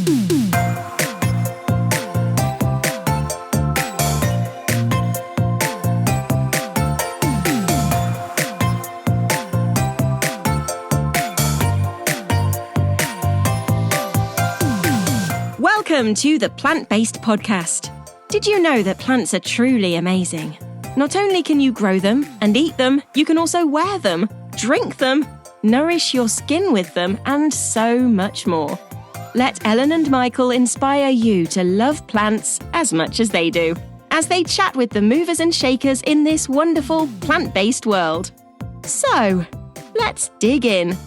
Welcome to the Plant-Based Podcast. Did you know that plants are truly amazing? Not only can you grow them and eat them, you can also wear them, drink them, nourish your skin with them, and so much more. Let Ellen and Michael inspire you to love plants as much as they do, as they chat with the movers and shakers in this wonderful plant-based world. So, let's dig in.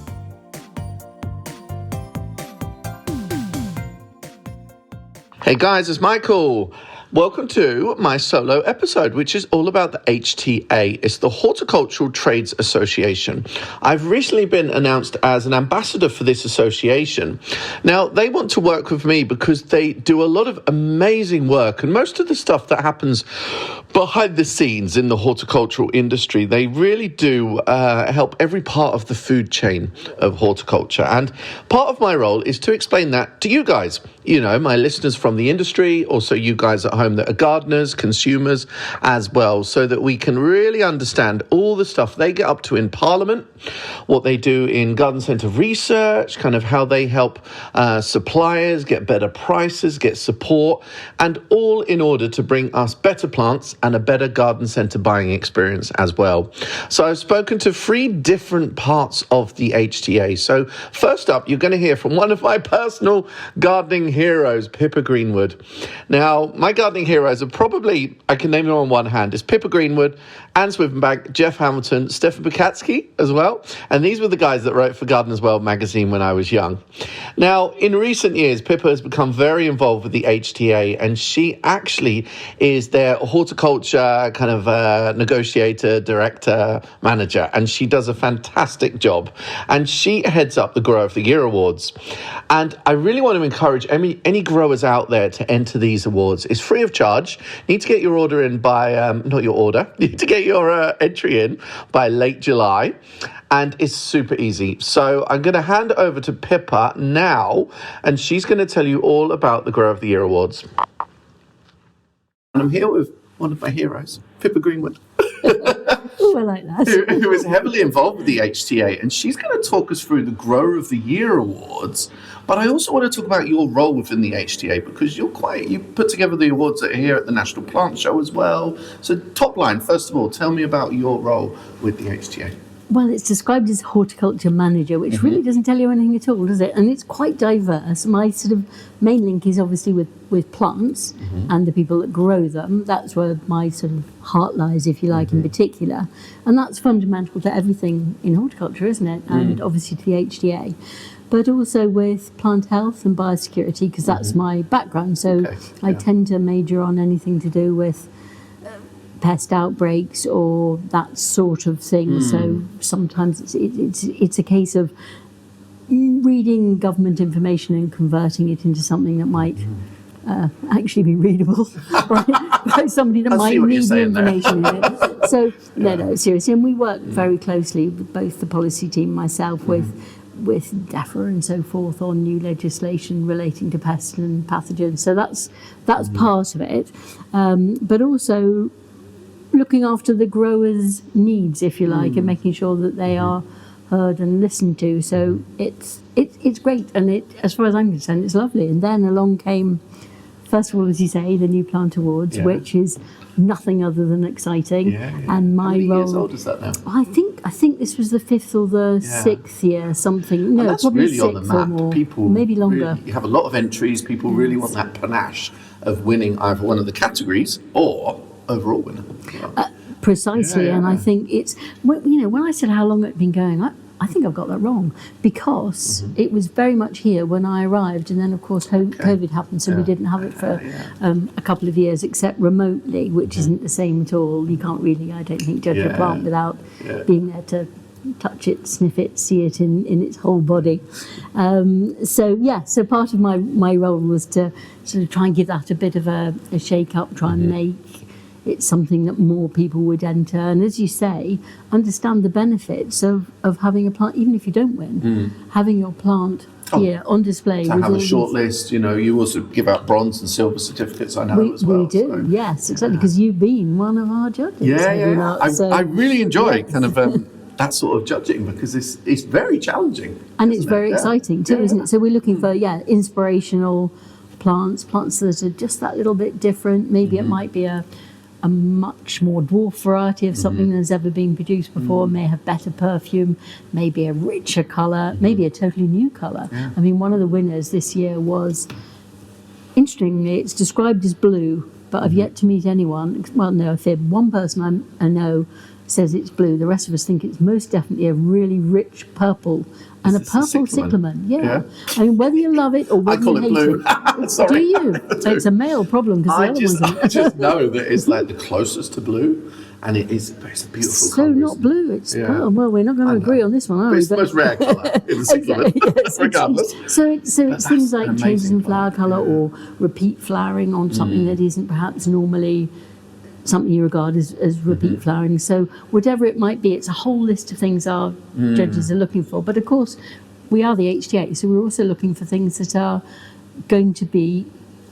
Hey guys, it's Michael. Welcome to my solo episode, which is all about the HTA. It's the Horticultural Trades Association. I've recently been announced as an ambassador for this association. Now, they want to work with me because they do a lot of amazing work, and most of the stuff that happens behind the scenes in the horticultural industry, they really do help every part of the food chain of horticulture. And part of my role is to explain that to you guys, my listeners from the industry, also you guys at home that are gardeners, consumers as well, so that we can really understand all the stuff they get up to in Parliament, what they do in garden centre research, kind of how they help suppliers get better prices, get support, and all in order to bring us better plants and a better garden centre buying experience as well. So I've spoken to 3 different parts of the HTA. So first up, you're going to hear from one of my personal gardening heroes, Pippa Greenwood. Now, my gardening heroes are probably, I can name them on one hand, is Pippa Greenwood, Anne Swithenbank, Jeff Hamilton, Stefan Bukatsky as well. And these were the guys that wrote for Gardener's World magazine when I was young. Now, in recent years, Pippa has become very involved with the HTA, and she actually is their horticulture kind of negotiator, director, manager, and she does a fantastic job. And she heads up the Grower of the Year Awards. And I really want to encourage any growers out there to enter these awards. It's free of charge. You need to get your order in by, you need to get your entry in by late July. And it's super easy. So I'm going to hand over to Pippa now, and she's going to tell you all about the Grower of the Year Awards. And I'm here with one of my heroes, Pippa Greenwood. Oh, I like that. who is heavily involved with the HTA, and she's going to talk us through the Grower of the Year Awards. But I also want to talk about your role within the HTA, because you put together the awards that are here at the National Plant Show as well. So top line, first of all, tell me about your role with the HTA. Well, it's described as horticulture manager, which really doesn't tell you anything at all, does it? And it's quite diverse. My sort of main link is obviously with plants and the people that grow them. That's where my sort of heart lies, if you like, in particular. And that's fundamental to everything in horticulture, isn't it? And obviously to the HTA. But also with plant health and biosecurity, because that's my background. So I tend to major on anything to do with pest outbreaks or that sort of thing. So sometimes it's a case of reading government information and converting it into something that might actually be readable by somebody that might need the information in it. So no, seriously. And we work very closely with both the policy team, myself, with DEFRA and so forth on new legislation relating to pests and pathogens. So that's part of it. But also looking after the growers' needs, if you like, and making sure that they are heard and listened to. So it's great, and as far as I'm concerned, it's lovely. And then along came, first of all, as you say, the New Plant Awards, which is nothing other than exciting. And my How many role. years old is that now? I think this was the 5th or the 6th year, something. No, that's probably really 6th on the map. or more. People maybe longer. You have a lot of entries. People really want that panache of winning either one of the categories or overall winner. Precisely, and I think it's, when I said how long it had been going, I think I've got that wrong, because it was very much here when I arrived, and then of course COVID happened, so we didn't have it for a couple of years, except remotely, which isn't the same at all. You can't really, I don't think, judge a plant without being there to touch it, sniff it, see it in its whole body. So part of my role was to sort of try and give that a bit of a shake up, try and make it's something that more people would enter, and as you say, understand the benefits of having a plant, even if you don't win, having your plant on display. To have a short list, you also give out bronze and silver certificates, I know, as well. We do, so. Yes, exactly, because you've been one of our judges. Yeah. I really enjoy kind of that sort of judging, because it's very challenging. And it's very exciting too, isn't it? So we're looking for, inspirational plants that are just that little bit different. Maybe it might be a much more dwarf variety of something that's ever been produced before, may have better perfume, maybe a richer colour, maybe a totally new colour. Yeah. I mean, one of the winners this year was, interestingly, it's described as blue, but I've yet to meet anyone, well, no, if one person I know says it's blue, the rest of us think it's most definitely a really rich purple. And a purple cyclamen, yeah. I mean, whether you love it or whether you hate blue. it. Sorry. Do you? It's a male problem, because the other ones are... I just know that it's like the closest to blue, and it's a beautiful so colour. Not blue, it's pearl. Well, we're not going to agree on this one, are we? It's the most rare colour in the cyclamen, regardless. So it's things like changes in flower colour or repeat flowering on something that isn't perhaps normally something you regard as repeat flowering. So whatever it might be, it's a whole list of things our judges are looking for. But of course, we are the HTA, so we're also looking for things that are going to be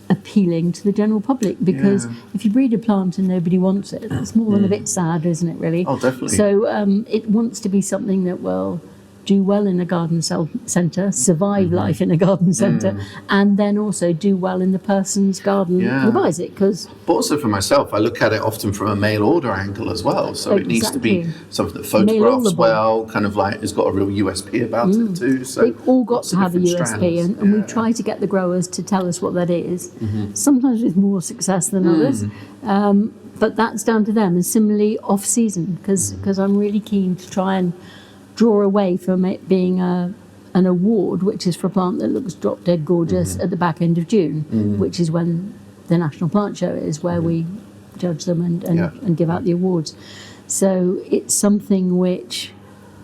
appealing to the general public, because if you breed a plant and nobody wants it, that's more than a bit sad, isn't it, really? Oh, definitely. So it wants to be something that will do well in a garden centre, survive life in a garden centre, and then also do well in the person's garden who buys it. But also for myself, I look at it often from a mail order angle as well. So it needs to be something that photographs well, kind of like it's got a real USP about it too. So they've all got to have a USP, and we try to get the growers to tell us what that is. Sometimes with more success than others. But that's down to them. And similarly, off-season, because I'm really keen to try and draw away from it being an award, which is for a plant that looks drop dead gorgeous at the back end of June, which is when the National Plant Show is, where we judge them and give out the awards. So it's something which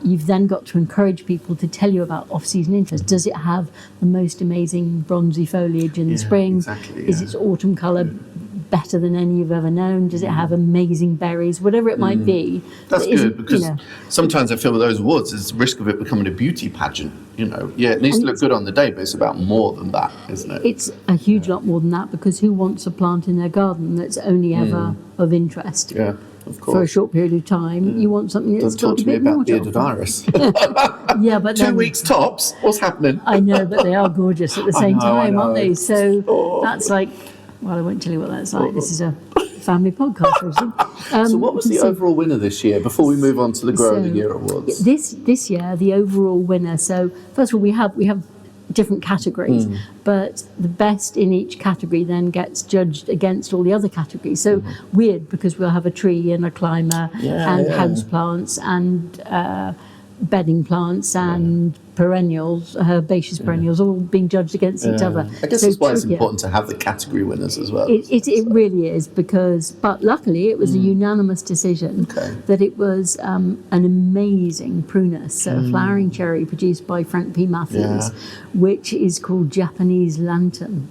you've then got to encourage people to tell you about off-season interest. Does it have the most amazing bronzy foliage in the spring? Exactly, Is its autumn colour better than any you've ever known? Does it have amazing berries? Whatever it might be. That's good, because sometimes I feel with those awards, there's a risk of it becoming a beauty pageant. It needs to look good on the day, but it's about more than that, isn't it? It's a huge lot more than that, because who wants a plant in their garden that's only ever of interest? Yeah, of course. For a short period of time, you want something that's got a bit more. Don't talk to me about bearded iris. Yeah, but 2 weeks tops. What's happening? I know, but they are gorgeous at the same time, aren't they? So that's like, well, I won't tell you what that's like. This is a family podcast. So what was the overall winner this year, before we move on to the Grower of the Year awards? This year, the overall winner, so first of all, we have different categories, but the best in each category then gets judged against all the other categories. So weird, because we'll have a tree and a climber and house plants and bedding plants and perennials, herbaceous perennials, all being judged against each other. I guess that's why it's important to have the category winners as well. It really is, but luckily it was a unanimous decision that it was an amazing prunus, so a flowering cherry produced by Frank P. Matthews, which is called Japanese Lantern.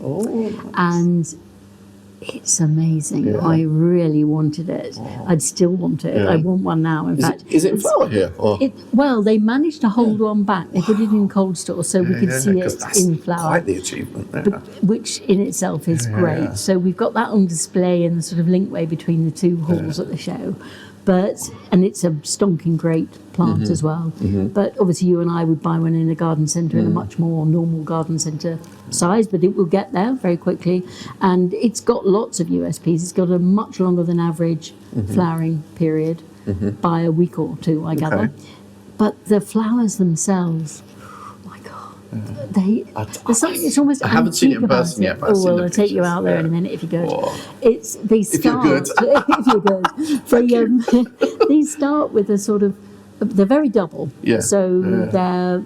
And it's amazing. I really wanted it. I'd still want it. I want one now. In fact, is it in flower here? Or? Well, they managed to hold one back. They put it in cold store so we could see it in flower. Quite the achievement. Which in itself is great. So we've got that on display in the sort of linkway between the two halls at the show. And it's a stonking great plant as well. But obviously you and I would buy one in a garden centre in a much more normal garden centre size, but it will get there very quickly. And it's got lots of USPs. It's got a much longer than average flowering period by a week or two, I gather. But the flowers themselves, there's something. It's almost. I haven't seen it in person yet, but I've seen the I'll take you out there in a minute if you go. They start. If you're good. They start with a sort of. They're very double. So they're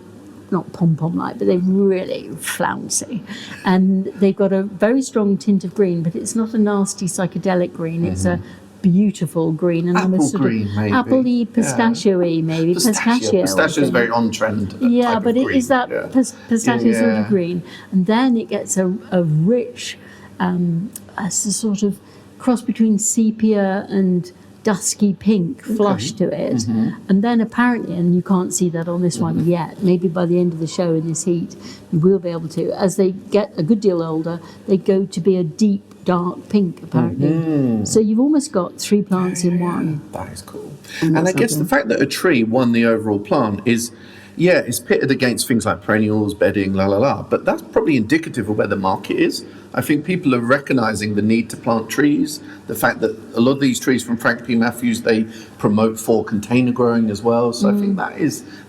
not pom-pom like, but they're really flouncy, and they've got a very strong tint of green, but it's not a nasty psychedelic green. It's a beautiful green, and apple green, maybe. Apple-y, pistachio-y, maybe. Pistachio is very on trend. Yeah, but it is that pistachio sort of green, and then it gets a rich, a sort of cross between sepia and dusky pink flush to it. And then apparently, and you can't see that on this one yet, maybe by the end of the show in this heat, you will be able to. As they get a good deal older, they go to be a deep, dark pink, apparently. So you've almost got 3 plants in one. That is cool. And I guess the fact that a tree won the overall plant is, it's pitted against things like perennials, bedding, but that's probably indicative of where the market is. I think people are recognizing the need to plant trees, the fact that a lot of these trees from Frank P. Matthews, they promote for container growing as well. So I think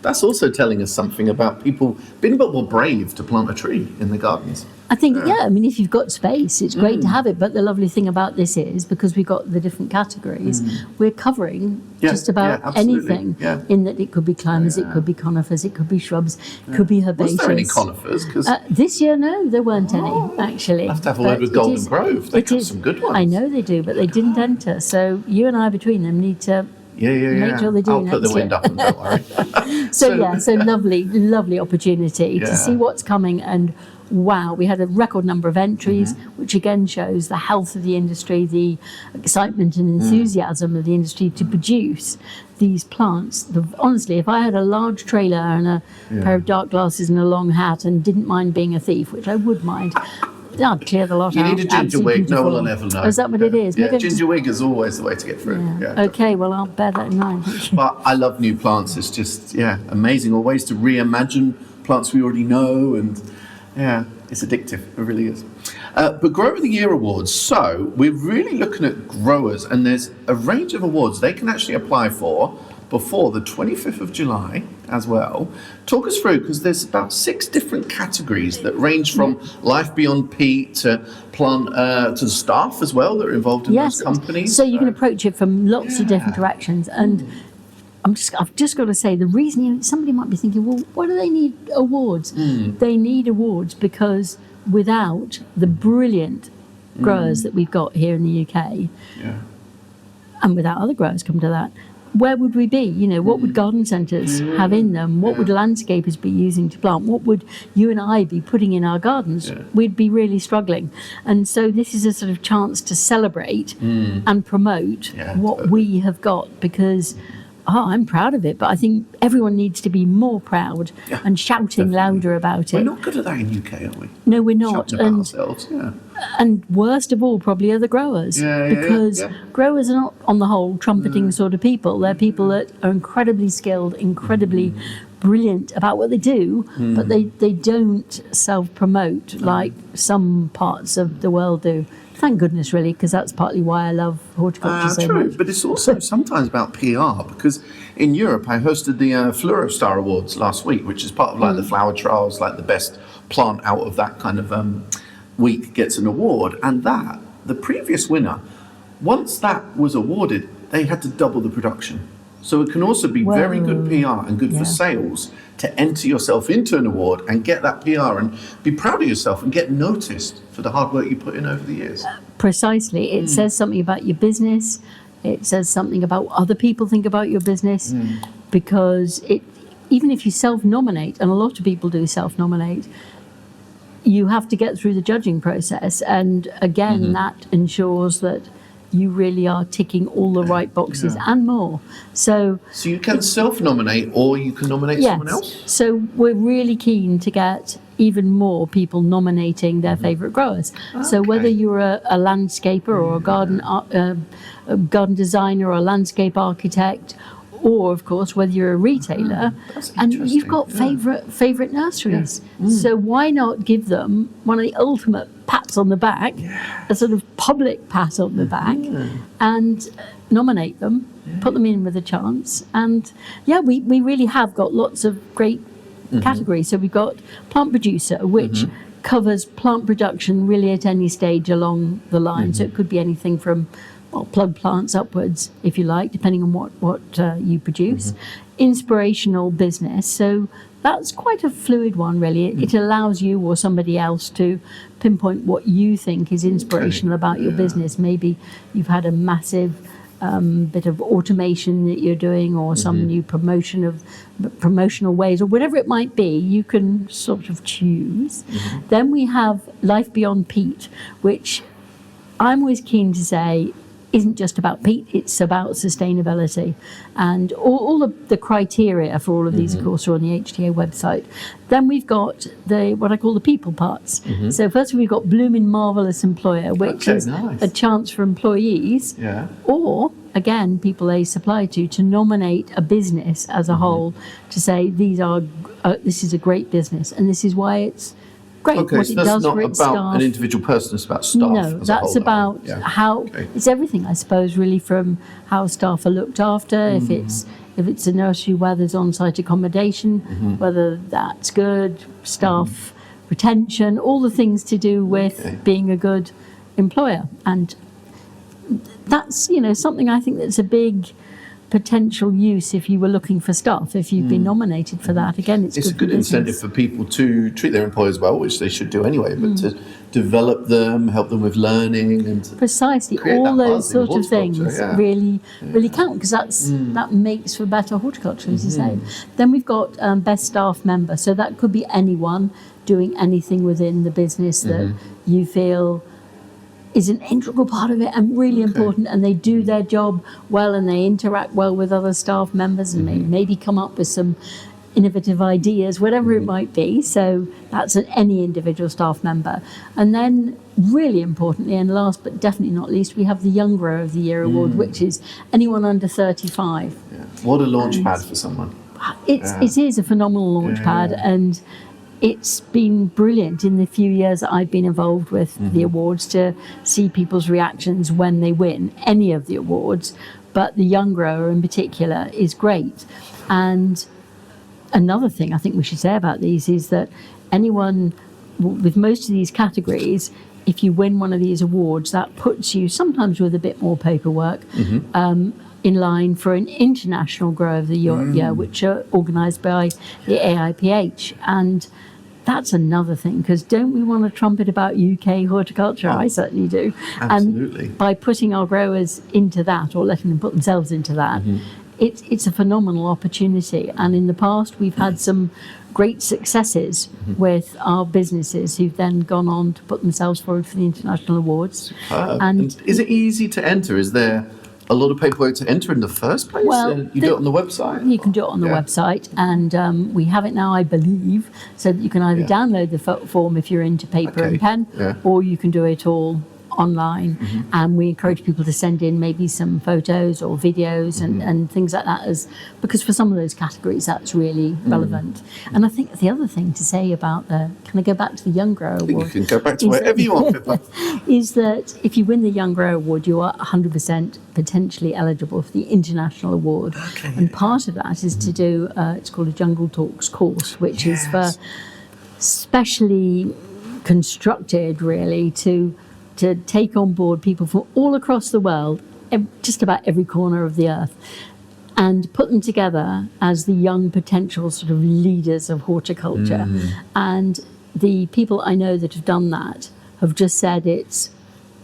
that's also telling us something about people being a bit more brave to plant a tree in their gardens. I think, I mean, if you've got space, it's great to have it. But the lovely thing about this is, because we've got the different categories, we're covering just about anything. In that it could be climbers, it could be conifers, it could be shrubs, it could be herbaceous. Was there any conifers? This year, no, there weren't any, actually. I have to have a word with Golden Grove. They got some good ones. I know they do, but they didn't enter. So you and I, between them, need to make sure they do. I'll put the wind up and don't worry. So lovely opportunity to see what's coming. And wow, we had a record number of entries, which again shows the health of the industry, the excitement and enthusiasm of the industry to produce these plants. Honestly, if I had a large trailer and a pair of dark glasses and a long hat and didn't mind being a thief, which I would mind, I'd clear the lot out. You need a ginger wig, no one will ever know. Oh, is that what it is? Ginger wig is always the way to get through. Okay, well, I'll bear that in mind. But I love new plants. It's just, amazing. Or ways to reimagine plants we already know. And it's addictive. It really is. But Grower of the Year awards. So we're really looking at growers, and there's a range of awards they can actually apply for before the 25th of July as well. Talk us through, because there's about 6 different categories that range from Life Beyond Peat to plant to the staff as well that are involved in those companies. So you can approach it from lots of different directions. And I've just got to say, the reason somebody might be thinking, well, why do they need awards? They need awards because without the brilliant growers that we've got here in the UK, and without other growers, come to that, where would we be? What would garden centres have in them? What would landscapers be using to plant? What would you and I be putting in our gardens? We'd be really struggling. And so this is a sort of chance to celebrate and promote what we have got, because I'm proud of it, but I think everyone needs to be more proud and shouting louder about it. We're not good at that in UK, are we? No, we're not. Shouting about ourselves, And worst of all, probably are the growers, because growers are not, on the whole, trumpeting sort of people. They're people that are incredibly skilled, incredibly brilliant about what they do, but they don't self-promote like some parts of the world do. Thank goodness, really, because that's partly why I love horticulture so much. But it's also sometimes about PR, because in Europe I hosted the Fluorostar Awards last week, which is part of like the flower trials, like the best plant out of that kind of week gets an award. And the previous winner, once that was awarded, they had to double the production. So it can also be very good PR and good for sales to enter yourself into an award and get that PR and be proud of yourself and get noticed for the hard work you put in over the years. Precisely. It says something about your business. It says something about what other people think about your business, because even if you self-nominate, and a lot of people do self-nominate, you have to get through the judging process. And again, that ensures that you really are ticking all the right boxes and more. So you can self-nominate, or you can nominate someone else? So we're really keen to get even more people nominating their favourite growers. So whether you're a landscaper or a garden designer or a landscape architect, or of course whether you're a retailer and you've got favourite nurseries. So why not give them one of the ultimate pats on the back, a sort of public pat on the back, and nominate them, put them in with a chance. And we really have got lots of great categories. So we've got plant producer, which covers plant production really at any stage along the line. So it could be anything from plug plants upwards, if you like, depending on what you produce. Inspirational business, so that's quite a fluid one, really. It allows you or somebody else to pinpoint what you think is inspirational about your business. Maybe you've had a massive bit of automation that you're doing, or some new promotional ways, or whatever it might be. You can sort of choose. Then we have Life Beyond Peat, which I'm always keen to say, isn't just about peat, it's about sustainability. And all of the criteria for all of these, of course, are on the HTA website. Then we've got what I call the people parts. So first we've got Blooming Marvellous Employer, which is nice. a chance for employees, or, again, people they supply to nominate a business as a whole to say, this is a great business, and this is why it's great. Okay, what so it that's does not for about its staff. an individual person, it's about staff. No, as a that's whole, about how it's everything, I suppose, really, from how staff are looked after. If it's a nursery where there's on-site accommodation, whether that's good, staff retention, all the things to do with being a good employer. And that's, something I think that's a big potential use if you were looking for staff, if you've been nominated for that. Again, it's a good incentive for people to treat their employers well, which they should do anyway, but to develop them, help them with learning, and precisely all those sort of things really count, because that makes for better horticulture, as you say. Then we've got best staff member, so that could be anyone doing anything within the business that you feel is an integral part of it and really important, and they do their job well and they interact well with other staff members, and they maybe come up with some innovative ideas, whatever it might be. So that's any individual staff member. And then really importantly, and last but definitely not least, we have the Young Grower of the Year award, which is anyone under 35. What a launch pad for someone. It is a phenomenal launch pad, and it's been brilliant in the few years that I've been involved with the awards to see people's reactions when they win any of the awards, but the Young Grower in particular is great. And another thing I think we should say about these is that anyone with most of these categories, if you win one of these awards, that puts you sometimes with a bit more paperwork in line for an International Grower of the Year, which are organised by the AIPH. And that's another thing, because don't we want to trumpet about UK horticulture? I certainly do. Absolutely. And by putting our growers into that, or letting them put themselves into that, it's a phenomenal opportunity. And in the past, we've had some great successes with our businesses who've then gone on to put themselves forward for the international awards. And is it easy to enter? Is there a lot of paperwork to enter in the first place? Well, you do it on the website? You can do it on the website, and we have it now, I believe, so that you can either download the form if you're into paper and pen, or you can do it all online. And we encourage people to send in maybe some photos or videos and things like that, because for some of those categories that's really relevant. And I think the other thing to say about can I go back to the Young Grower Award? You can go back to wherever you want, Pippa. Is that if you win the Young Grower Award, you are 100% potentially eligible for the International Award. And part of that is to do, it's called a Jungle Talks course, which is for specially constructed really to take on board people from all across the world, just about every corner of the earth, and put them together as the young potential sort of leaders of horticulture. And the people I know that have done that have just said it's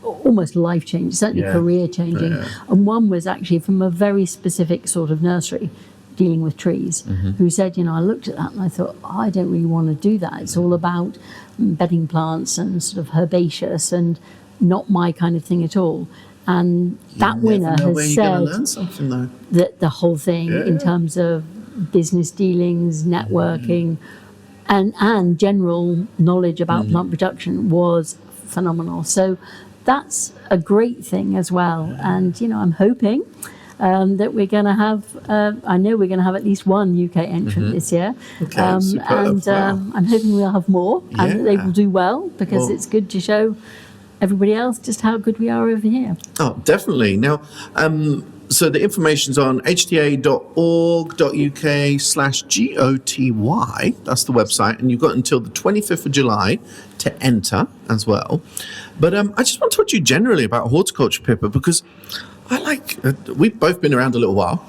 almost life-changing, certainly career-changing. And one was actually from a very specific sort of nursery dealing with trees, who said, I looked at that and I thought, I don't really want to do that. It's all about bedding plants and sort of herbaceous and not my kind of thing at all. And that winner has said that the whole thing in terms of business dealings, networking, and general knowledge about plant production was phenomenal. So that's a great thing as well. And, I'm hoping that we're going to have, I know we're going to have at least one UK entrant this year. I'm hoping we'll have more and that they will do well, because it's good to show everybody else just how good we are over here. Oh, definitely. Now, so the information's on hta.org.uk/GOTY. That's the website, and you've got until the 25th of July to enter as well. But I just want to talk to you generally about horticulture, Pippa, because we've both been around a little while.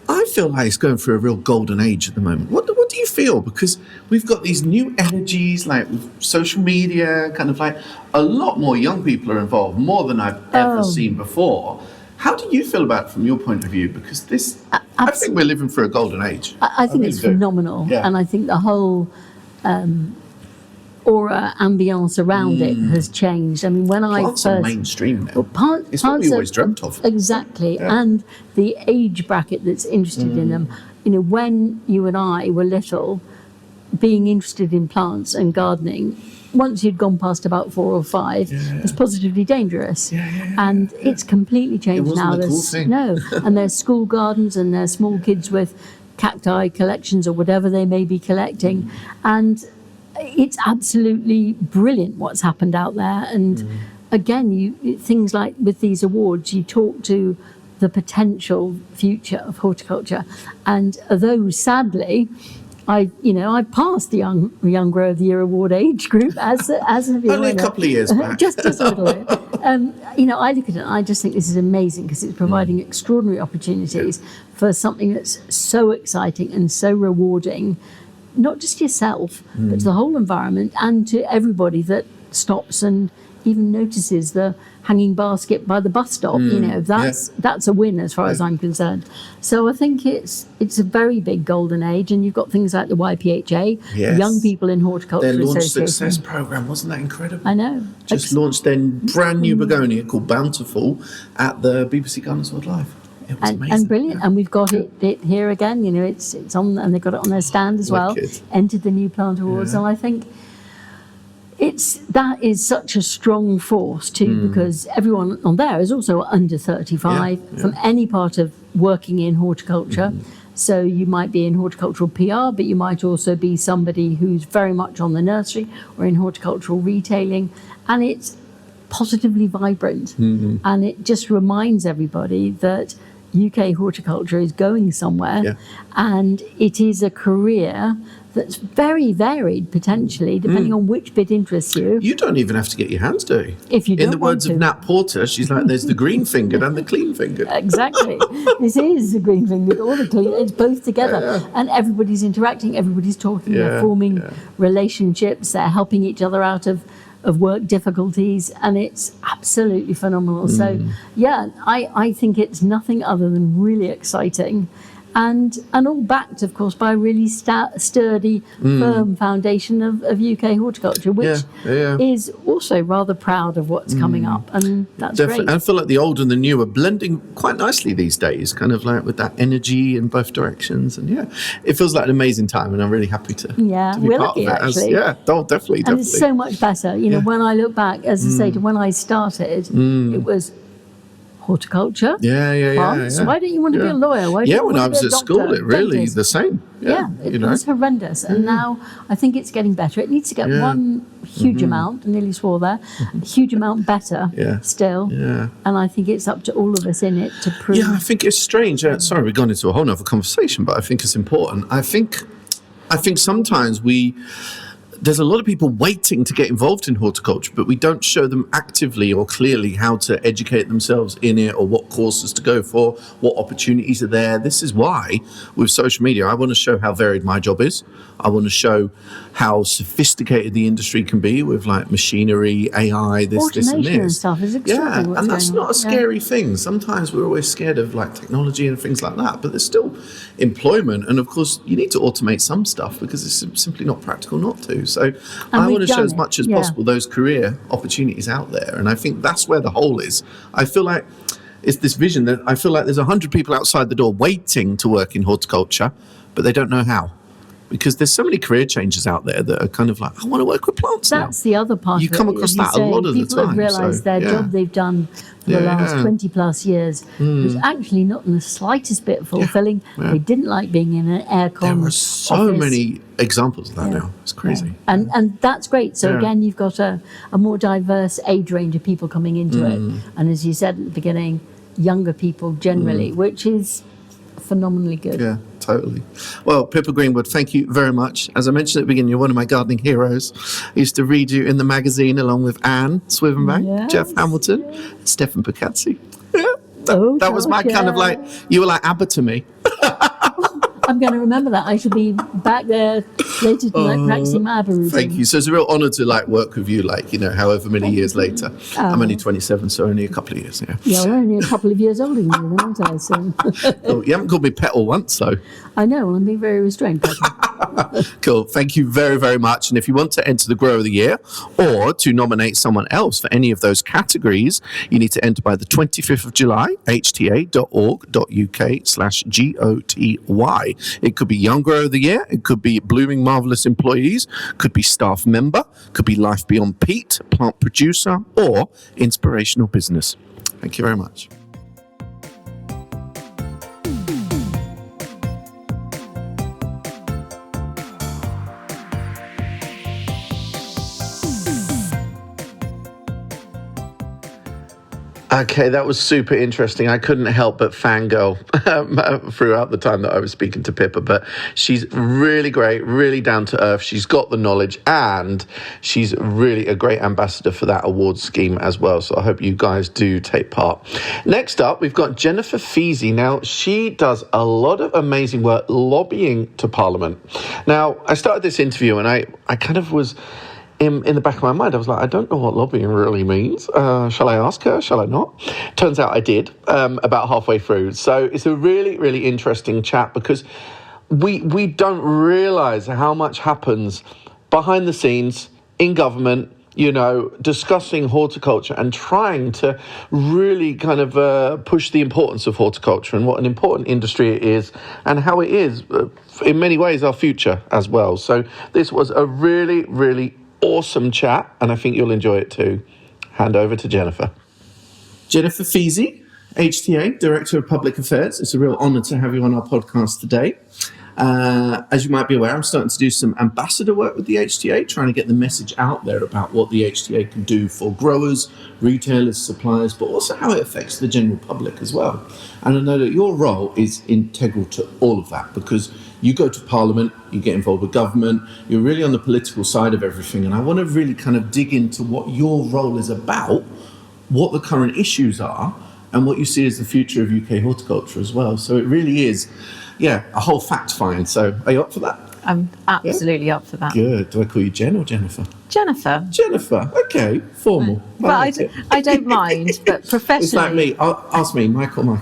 I feel like it's going through a real golden age at the moment. What do you feel? Because we've got these new energies, like with social media, kind of like a lot more young people are involved, more than I've ever seen before. How do you feel about it from your point of view? Because I think we're living through a golden age. I think it's phenomenal. And I think the whole aura, ambience around it has changed. I mean, when Plants I are first... mainstream now. Well, It's what we always dreamt of. Exactly. And the age bracket that's interested in them. You know, when you and I were little, being interested in plants and gardening, once you'd gone past about 4 or 5, was positively dangerous. And it's completely changed wasn't now. a cool thing. No. And there's school gardens and there's small kids with cacti collections or whatever they may be collecting. And it's absolutely brilliant what's happened out there. And again, things like with these awards, you talk to the potential future of horticulture. And although sadly, I passed the Young Grower of the Year award age group as have you. Only a couple of years back. just a little bit. I look at it and I just think this is amazing because it's providing extraordinary opportunities for something that's so exciting and so rewarding, not just yourself, but to the whole environment and to everybody that stops and even notices the hanging basket by the bus stop. That's a win as far as I'm concerned. So I think it's a very big golden age, and you've got things like the YPHA, Young People in Horticultural Their launch Association. success program, wasn't that incredible? I know. Just launched their brand new begonia called Bountiful at the BBC Gardens World Live. It was amazing. And brilliant, and we've got it here again. It's on, and they've got it on their stand as well. Entered the New Plant Awards, and I think that is such a strong force too, because everyone on there is also under 35 from any part of working in horticulture. So you might be in horticultural PR, but you might also be somebody who's very much on the nursery or in horticultural retailing, and it's positively vibrant. And it just reminds everybody that UK horticulture is going somewhere, and it is a career that's very varied potentially, depending on which bit interests you. You don't even have to get your hands dirty. If you don't In the words of Nat Porter, she's like, there's the green-fingered and the clean-fingered. Exactly. This is the green-fingered or the clean. It's both together. And everybody's interacting, everybody's talking, they're forming relationships, they're helping each other out of work difficulties, and it's absolutely phenomenal. So, I think it's nothing other than really exciting. And all backed, of course, by a really sturdy, firm foundation of UK horticulture, which is also rather proud of what's coming up, and that's great. I feel like the old and the new are blending quite nicely these days, kind of like with that energy in both directions. And it feels like an amazing time, and I'm really happy to be we're part lucky, of it. actually. Definitely. And it's so much better. When I look back, as I say, to when I started, it was horticulture. Plants. Why don't you want to be a lawyer? Why don't you when want I to was be a at school, doctor, it really dentist? the same. It was horrendous. And now I think it's getting better. It needs to get one huge amount, I nearly swore there, a huge amount better still. And I think it's up to all of us in it to prove. I think it's strange. Sorry, we've gone into a whole other conversation, but I think it's important. I think sometimes there's a lot of people waiting to get involved in horticulture, but we don't show them actively or clearly how to educate themselves in it, or what courses to go for, what opportunities are there. This is why, with social media, I want to show how varied my job is. I want to show how sophisticated the industry can be with like machinery, AI, this and this. And stuff is extraordinary. And that's not a scary thing. Sometimes we're always scared of like technology and things like that, but there's still employment. And of course, you need to automate some stuff because it's simply not practical not to. So I want to show as much as possible those career opportunities out there. And I think that's where the hole is. I feel like it's this vision that I feel like there's 100 people outside the door waiting to work in horticulture, but they don't know how. Because there's so many career changes out there that are kind of like, I want to work with plants now. That's the other part. You come across that a lot of the time. People have realised their job they've done for the last 20 plus years was actually not in the slightest bit fulfilling. They didn't like being in an aircon. There are so many examples of that now. It's crazy. And that's great. So again, you've got a more diverse age range of people coming into it. And as you said at the beginning, younger people generally, which is phenomenally good. Yeah, totally. Well, Pippa Greenwood, thank you very much. As I mentioned at the beginning, you're one of my gardening heroes. I used to read you in the magazine along with Anne Swivenbank, Jeff Hamilton, and Stefan Picazzi. That was my kind of like, you were like ABBA to me. I'm going to remember that. I should be back there later tonight practicing my ABBA routine. Thank you. So it's a real honour to like work with you, like, however many years later. I'm only 27, so only a couple of years, Yeah, we're only a couple of years older than you, aren't I? So. You haven't called me Petal once, though. I know, well, I'm being very restrained. Cool. Thank you very, very much. And if you want to enter the Grower of the Year or to nominate someone else for any of those categories, you need to enter by the 25th of July, hta.org.uk/GOTY. It could be Young Grower of the Year. It could be Blooming Marvellous Employees. Could be Staff Member. Could be Life Beyond Peat, Plant Producer, or Inspirational Business. Thank you very much. Okay, that was super interesting. I couldn't help but fangirl throughout the time that I was speaking to Pippa, but she's really great, really down to earth. She's got the knowledge and she's really a great ambassador for that award scheme as well. So I hope you guys do take part. Next up, we've got Jennifer Feasy. Now, she does a lot of amazing work lobbying to Parliament. Now, I started this interview and I kind of was... In the back of my mind, I was like, I don't know what lobbying really means. Shall I ask her? Shall I not? Turns out I did about halfway through. So it's a really, really interesting chat because we don't realise how much happens behind the scenes in government, you know, discussing horticulture and trying to really kind of push the importance of horticulture and what an important industry it is and how it is, in many ways, our future as well. So this was a really, really awesome chat, and I think you'll enjoy it too. Hand over to Jennifer. Jennifer Feasy, HTA, Director of Public Affairs. It's a real honour to have you on our podcast today. As you might be aware, I'm starting to do some ambassador work with the HTA, trying to get the message out there about what the HTA can do for growers, retailers, suppliers, but also how it affects the general public as well. And I know that your role is integral to all of that because you go to Parliament, you get involved with government, you're really on the political side of everything. And I want to really kind of dig into what your role is about, what the current issues are, and what you see as the future of UK horticulture as well. So it really is, a whole fact find. So are you up for that? I'm absolutely up for that. Good. Do I call you Jen or Jennifer? Jennifer. Jennifer. Okay. Formal. But I don't mind, but professionally... It's like me. Ask me, Michael.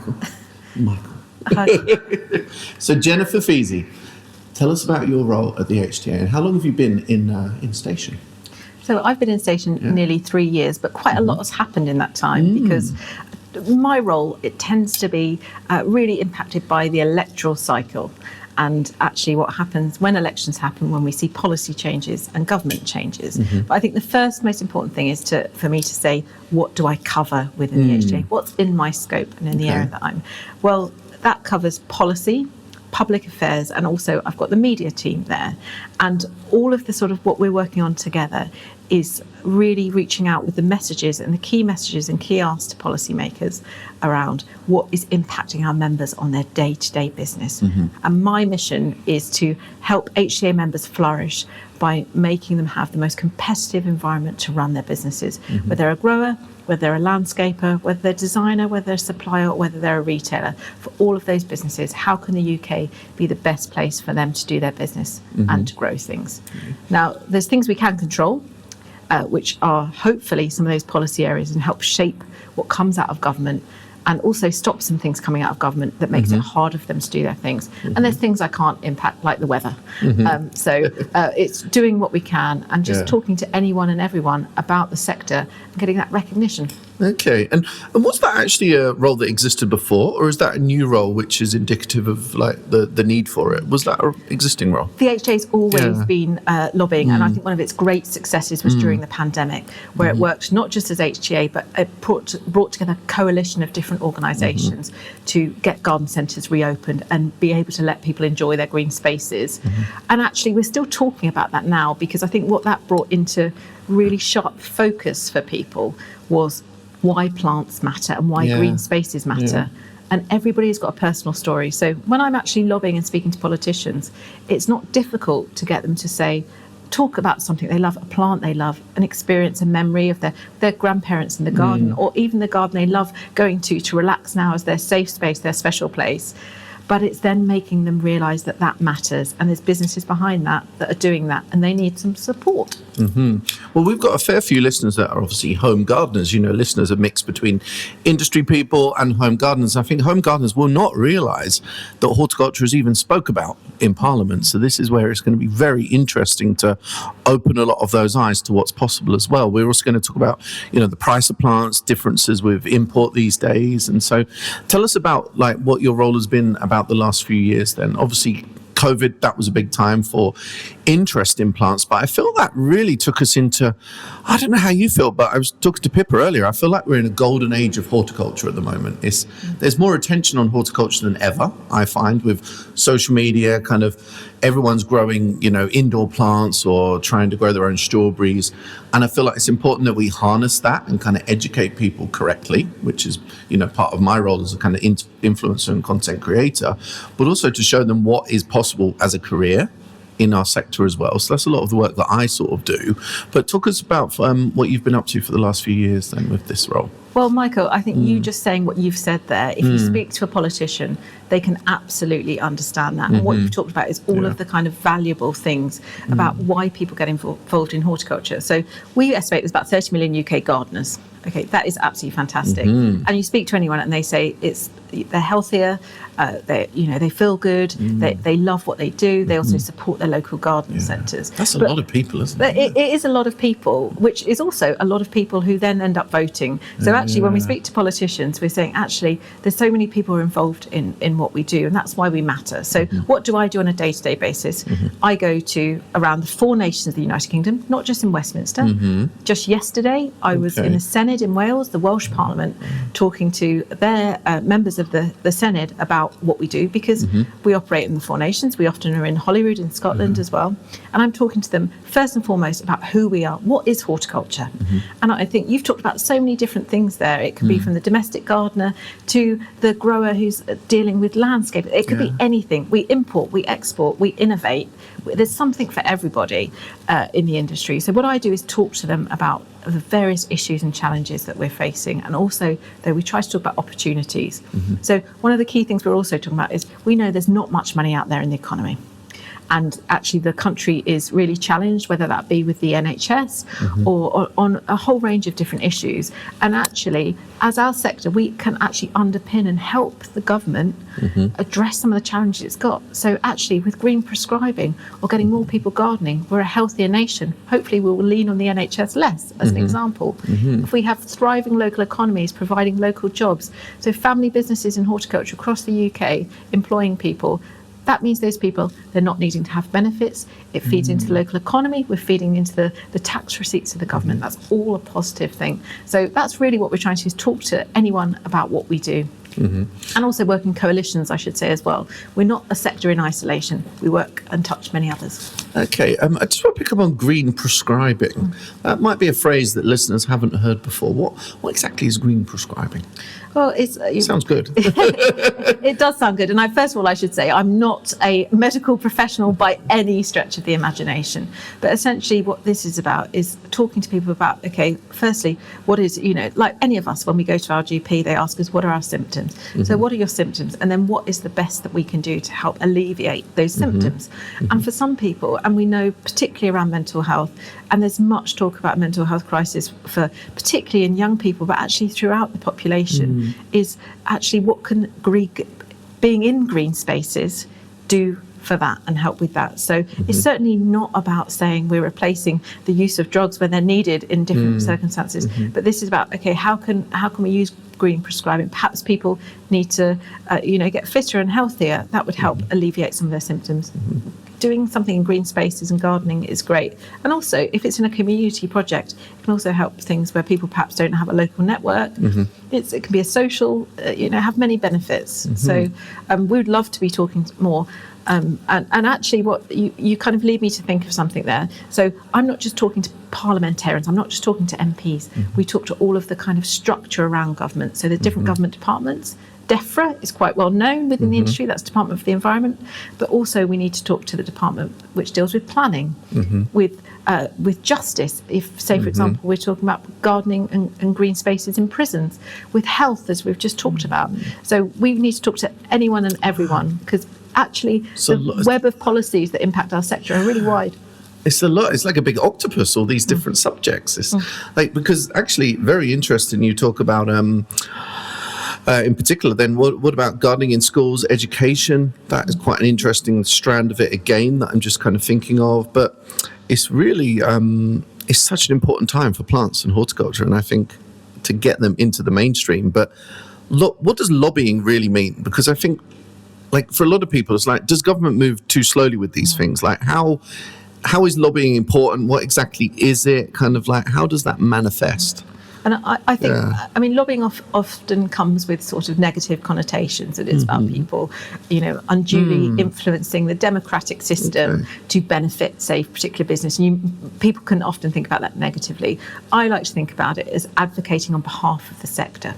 So Jennifer Feasy, tell us about your role at the HTA and how long have you been in station? So I've been in station nearly 3 years, but quite a lot has happened in that time because my role, it tends to be really impacted by the electoral cycle and actually what happens when elections happen, when we see policy changes and government changes. But I think the first most important thing is for me to say, what do I cover within the HTA? What's in my scope and in the area that I'm... Well, that covers policy, public affairs, and also I've got the media team there. And all of the sort of what we're working on together is really reaching out with the messages and the key messages and key asks to policymakers around what is impacting our members on their day-to-day business. And my mission is to help HTA members flourish by making them have the most competitive environment to run their businesses, whether they're a grower, whether they're a landscaper, whether they're a designer, whether they're a supplier, or whether they're a retailer. For all of those businesses, how can the UK be the best place for them to do their business and to grow things? Now, there's things we can control, which are hopefully some of those policy areas and help shape what comes out of government and also stop some things coming out of government that makes it harder for them to do their things. And there's things I can't impact, like the weather. So it's doing what we can and just talking to anyone and everyone about the sector and getting that recognition. Okay, and was that actually a role that existed before, or is that a new role which is indicative of like the need for it? Was that an existing role? The HTA's always been lobbying, and I think one of its great successes was during the pandemic, where it worked not just as HTA, but it brought together a coalition of different organisations to get garden centres reopened and be able to let people enjoy their green spaces. And actually, we're still talking about that now, because I think what that brought into really sharp focus for people was why plants matter and why green spaces matter. And everybody's got a personal story. So when I'm actually lobbying and speaking to politicians, it's not difficult to get them to say, talk about something they love, a plant they love, an experience, a memory of their grandparents in the garden, or even the garden they love going to relax now as their safe space, their special place. but it's then making them realise that that matters, and there's businesses behind that are doing that, and they need some support. Well, we've got a fair few listeners that are obviously home gardeners. Listeners are mixed between industry people and home gardeners. I think home gardeners will not realise that horticulture is even spoke about in Parliament. So this is where it's going to be very interesting to open a lot of those eyes to what's possible as well. We're also going to talk about, the price of plants, differences with import these days. And so tell us about what your role has been about the last few years then. Obviously, COVID, that was a big time for interest in plants, but I feel that really took us into, I don't know how you feel, but I was talking to Pippa earlier, I feel like we're in a golden age of horticulture at the moment. There's more attention on horticulture than ever, I find, with social media, kind of everyone's growing, indoor plants or trying to grow their own strawberries. And I feel like it's important that we harness that and kind of educate people correctly, which is, part of my role as a kind of influencer and content creator, but also to show them what is possible as a career in our sector as well. So that's a lot of the work that I sort of do. But talk us about what you've been up to for the last few years then with this role. Well, Michael, I think you just saying what you've said there, if you speak to a politician, they can absolutely understand that. And what you've talked about is all of the kind of valuable things about why people get involved in horticulture. So we estimate there's about 30 million UK gardeners. Okay, that is absolutely fantastic. And you speak to anyone and they say they're healthier, they feel good, they love what they do. They also support their local garden centres. That's a lot of people, isn't it? It is a lot of people, which is also a lot of people who then end up voting. So actually, when we speak to politicians, we're saying, actually, there's so many people who are involved in what we do, and that's why we matter. So what do I do on a day-to-day basis? I go to around the 4 nations of the United Kingdom, not just in Westminster. Just yesterday, I was in the Senedd in Wales, the Welsh Parliament, talking to their members of the Senedd about what we do, because we operate in the 4 nations. We often are in Holyrood in Scotland as well. And I'm talking to them first and foremost about who we are. What is horticulture? And I think you've talked about so many different things there. It could be from the domestic gardener to the grower who's dealing with landscape. It could be anything. We import, we export, we innovate. There's something for everybody in the industry. So what I do is talk to them about the various issues and challenges that we're facing, and also though we try to talk about opportunities. So one of the key things we're also talking about is we know there's not much money out there in the economy. And actually the country is really challenged, whether that be with the NHS or on a whole range of different issues. And actually, as our sector, we can actually underpin and help the government address some of the challenges it's got. So actually, with green prescribing or getting more people gardening, we're a healthier nation. Hopefully we will lean on the NHS less, as an example. If we have thriving local economies providing local jobs, so family businesses in horticulture across the UK employing people, that means those people, they're not needing to have benefits. It feeds into the local economy. We're feeding into the tax receipts of the government. That's all a positive thing. So that's really what we're trying to do, is talk to anyone about what we do. And also work in coalitions, I should say, as well. We're not a sector in isolation. We work and touch many others. Okay, I just want to pick up on green prescribing. That might be a phrase that listeners haven't heard before. What exactly is green prescribing? Well, it sounds good. It does sound good. And first of all, I should say I'm not a medical professional by any stretch of the imagination. But essentially what this is about is talking to people about, okay, firstly, what is, like any of us, when we go to our GP, they ask us, what are our symptoms? So what are your symptoms? And then what is the best that we can do to help alleviate those symptoms? And for some people, and we know particularly around mental health, and there's much talk about mental health crisis for particularly in young people, but actually throughout the population, is actually what can being in green spaces do for that and help with that. So it's certainly not about saying we're replacing the use of drugs when they're needed in different circumstances, but this is about, okay, how can we use green prescribing? Perhaps people need to get fitter and healthier. That would help alleviate some of their symptoms. Doing something in green spaces and gardening is great. And also, if it's in a community project, it can also help things where people perhaps don't have a local network. It can be a social, have many benefits. So we would love to be talking more. And actually, what you kind of lead me to think of something there. So I'm not just talking to parliamentarians, I'm not just talking to MPs. We talk to all of the kind of structure around government. So the different government departments. DEFRA is quite well known within the industry, that's Department for the Environment, but also we need to talk to the department which deals with planning, with with justice. If, say, for example, we're talking about gardening and green spaces in prisons, with health, as we've just talked about. So we need to talk to anyone and everyone, because actually the web of policies that impact our sector are really wide. It's a lot. It's like a big octopus, all these different subjects. It's like, because actually very interesting you talk about in particular then what about gardening in schools, education? That is quite an interesting strand of it again that I'm just kind of thinking of. But it's really it's such an important time for plants and horticulture, and I think to get them into the mainstream. But what does lobbying really mean? Because I think, like, for a lot of people, it's like, does government move too slowly with these things? Like, how is lobbying important? What exactly is it? Kind of like, how does that manifest? And I think, I mean, lobbying often comes with sort of negative connotations. It is about people, unduly influencing the democratic system to benefit, say, particular business. And people can often think about that negatively. I like to think about it as advocating on behalf of the sector.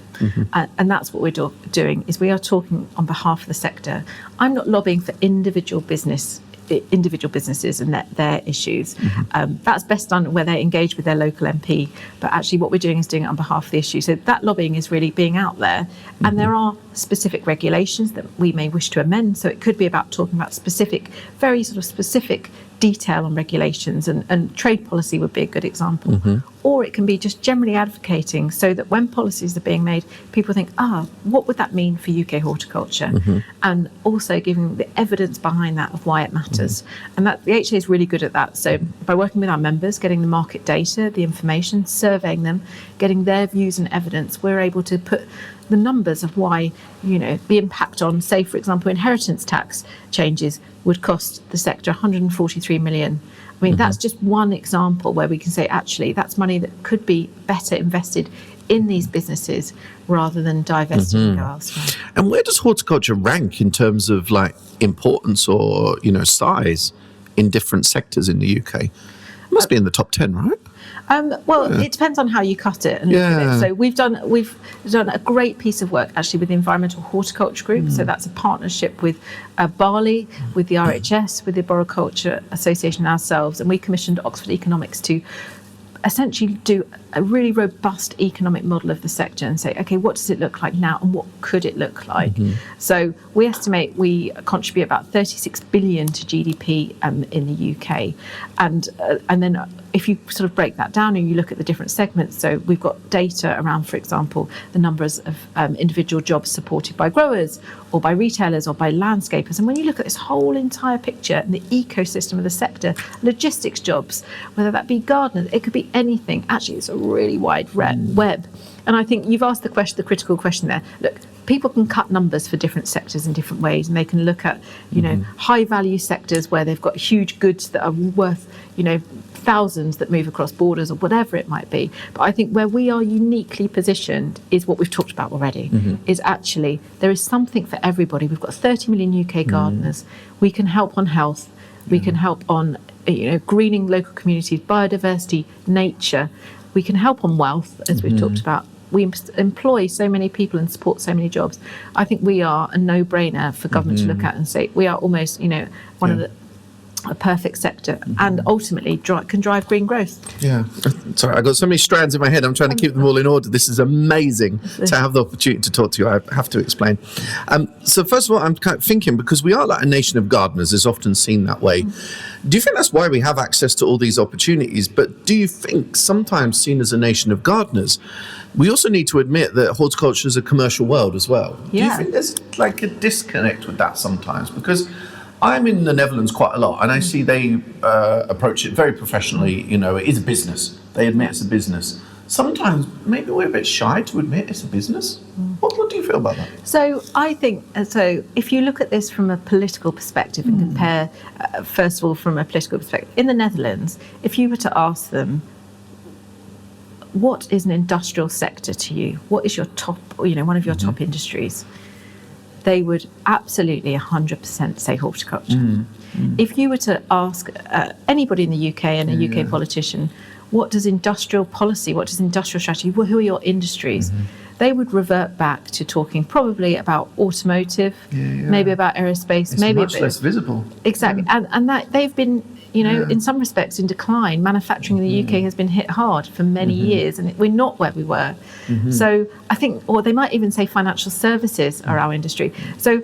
And that's what we're doing, is we are talking on behalf of the sector. I'm not lobbying for individual businesses and their issues. That's best done where they engage with their local MP, but actually what we're doing is doing it on behalf of the issue. So that lobbying is really being out there, and there are specific regulations that we may wish to amend. So it could be about talking about very sort of specific detail on regulations, and trade policy would be a good example. Or it can be just generally advocating, so that when policies are being made, people think, what would that mean for UK horticulture? And also giving the evidence behind that of why it matters. And that the HTA is really good at that. So by working with our members, getting the market data, the information, surveying them, getting their views and evidence, we're able to put the numbers of why, the impact on, say, for example, inheritance tax changes would cost the sector 143 million. I mean, that's just one example where we can say, actually, that's money that could be better invested in these businesses rather than divested and go elsewhere. And where does horticulture rank in terms of like importance or, size in different sectors in the UK? It must be in the top 10, right? It depends on how you cut it and look at it. So we've done a great piece of work actually with the Environmental Horticulture Group. So that's a partnership with Barley, with the RHS, with the Horticultural Association ourselves, and we commissioned Oxford Economics to essentially do a really robust economic model of the sector and say, okay, what does it look like now and what could it look like? So we estimate we contribute about 36 billion to GDP in the UK. And then if you sort of break that down and you look at the different segments, so we've got data around, for example, the numbers of individual jobs supported by growers or by retailers or by landscapers. And when you look at this whole entire picture and the ecosystem of the sector, logistics jobs, whether that be gardeners, it could be anything. Actually, it's a really wide web. And I think you've asked the critical question there. Look, people can cut numbers for different sectors in different ways, and they can look at, high value sectors where they've got huge goods that are worth, thousands that move across borders or whatever it might be. But I think where we are uniquely positioned is what we've talked about already, is actually there is something for everybody. We've got 30 million UK gardeners. We can help on health. We can help on, greening local communities, biodiversity, nature. We can help on wealth, as we've talked about. We employ so many people and support so many jobs. I think we are a no-brainer for government to look at and say we are almost, one of a perfect sector, and ultimately can drive green growth. Yeah. Sorry, I've got so many strands in my head. I'm trying to keep them all in order. This is amazing to have the opportunity to talk to you. I have to explain. So first of all, I'm kind of thinking, because we are like a nation of gardeners, is often seen that way. Do you think that's why we have access to all these opportunities? But do you think sometimes seen as a nation of gardeners, we also need to admit that horticulture is a commercial world as well? Do you think there's like a disconnect with that sometimes? Because I'm in the Netherlands quite a lot, and I see they approach it very professionally. It is a business. They admit it's a business. Sometimes maybe we're a bit shy to admit it's a business. What do you feel about that? So I think, if you look at this from a political perspective and compare, first of all, from a political perspective, in the Netherlands, if you were to ask them, what is an industrial sector to you? What is your top, one of your top industries? They would absolutely 100% say horticulture. If you were to ask anybody in the UK and a UK politician, what does industrial policy, what does industrial strategy, who are your industries? They would revert back to talking probably about automotive, maybe about aerospace, it's maybe much less visible. Exactly, and that they've been in some respects in decline. Manufacturing in the UK has been hit hard for many years, and we're not where we were. So I think, or they might even say financial services are our industry. So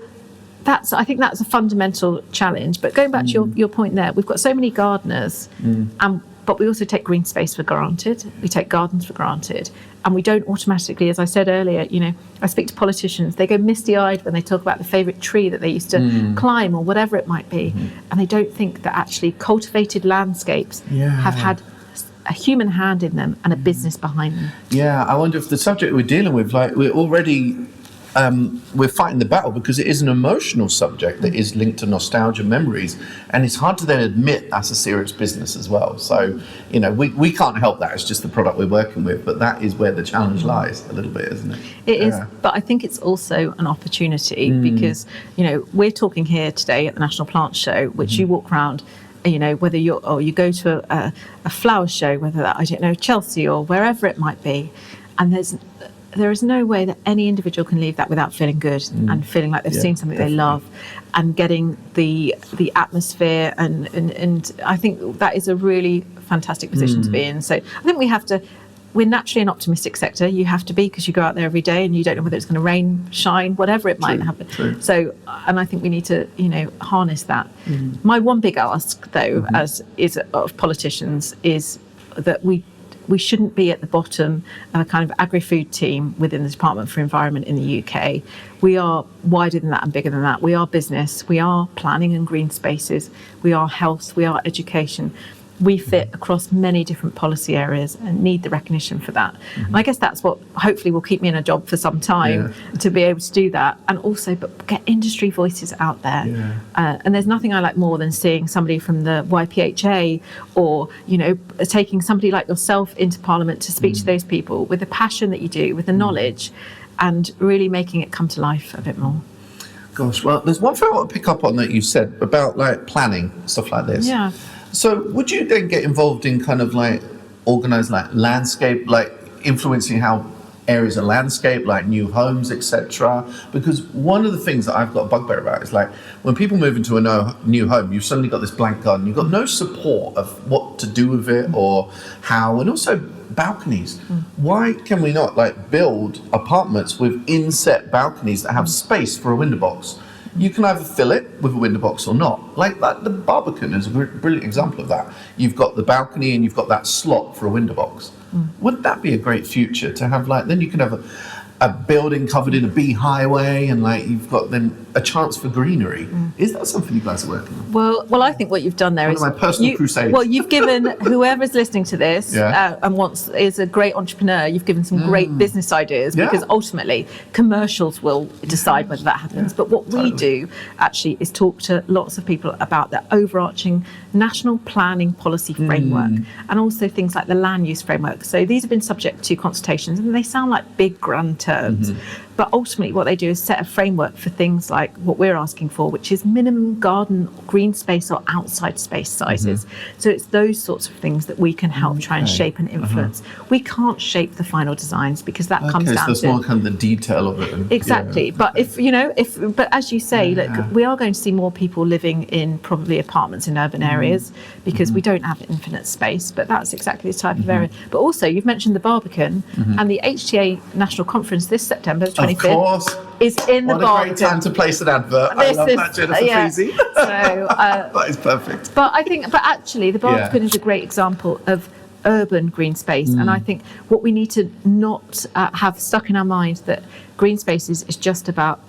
I think that's a fundamental challenge. But going back to your point there, we've got so many gardeners, but we also take green space for granted. We take gardens for granted. And we don't automatically, as I said earlier, I speak to politicians, they go misty-eyed when they talk about the favourite tree that they used to climb or whatever it might be. And they don't think that actually cultivated landscapes have had a human hand in them and a business behind them. Yeah, I wonder if the subject we're dealing with, like, we're already... we're fighting the battle because it is an emotional subject that is linked to nostalgia, memories, and it's hard to then admit that's a serious business as well. So, we can't help that. It's just the product we're working with, but that is where the challenge lies a little bit, isn't it? It is, but I think it's also an opportunity because, we're talking here today at the National Plant Show, which you walk around, whether you go to a flower show, whether that, Chelsea or wherever it might be, and there is no way that any individual can leave that without feeling good and feeling like they've seen something they love and getting the atmosphere and I think that is a really fantastic position to be in. So I think we're naturally an optimistic sector. You have to be, because you go out there every day and you don't know whether it's going to rain, shine, whatever it might happen. True. So, and I think we need to, harness that. My one big ask though, as is of politicians, is that we shouldn't be at the bottom of a kind of agri-food team within the Department for Environment in the UK. We are wider than that and bigger than that. We are business, we are planning and green spaces, we are health, we are education. We fit across many different policy areas and need the recognition for that. And I guess that's what hopefully will keep me in a job for some time, to be able to do that, and also but get industry voices out there. And there's nothing I like more than seeing somebody from the YPHA or taking somebody like yourself into Parliament to speak to those people with the passion that you do, with the knowledge, and really making it come to life a bit more. Gosh, well, there's one thing I want to pick up on that you said about like planning, stuff like this. Yeah. So would you then get involved in kind of like organised like landscape, like influencing how areas are landscaped, like new homes, etc.? Because one of the things that I've got a bugbear about is like when people move into a new home, you've suddenly got this blank garden, you've got no support of what to do with it or how, and also balconies. Why can we not like build apartments with inset balconies that have space for a window box? You can either fill it with a window box or not. Like the Barbican is a brilliant example of that. You've got the balcony and you've got that slot for a window box. Wouldn't that be a great future to have then you can have a building covered in a bee highway and like you've got then a chance for greenery. Is that something you guys are working on? Well, I think what you've done there is my personal crusade. Well, you've given whoever's listening to this and is a great entrepreneur, you've given some great business ideas, because ultimately commercials will decide whether that happens. But what we do actually is talk to lots of people about the overarching national planning policy framework and also things like the land use framework. So these have been subject to consultations and they sound like big grand terms. But ultimately what they do is set a framework for things like what we're asking for, which is minimum garden green space or outside space sizes. So it's those sorts of things that we can help try and shape and influence. We can't shape the final designs because that comes down to... So it's more kind of the detail of it. Exactly. But but as you say, look, we are going to see more people living in probably apartments in urban areas because we don't have infinite space, but that's exactly the type of area. But also you've mentioned the Barbican and the HTA National Conference this September, the 25th. Of course. Is in the Barbican. What a great time to place an advert. I love that, Jennifer Feasy. That is perfect. But actually the Barbican is a great example of urban green space. And I think what we need to not have stuck in our minds that green spaces is just about,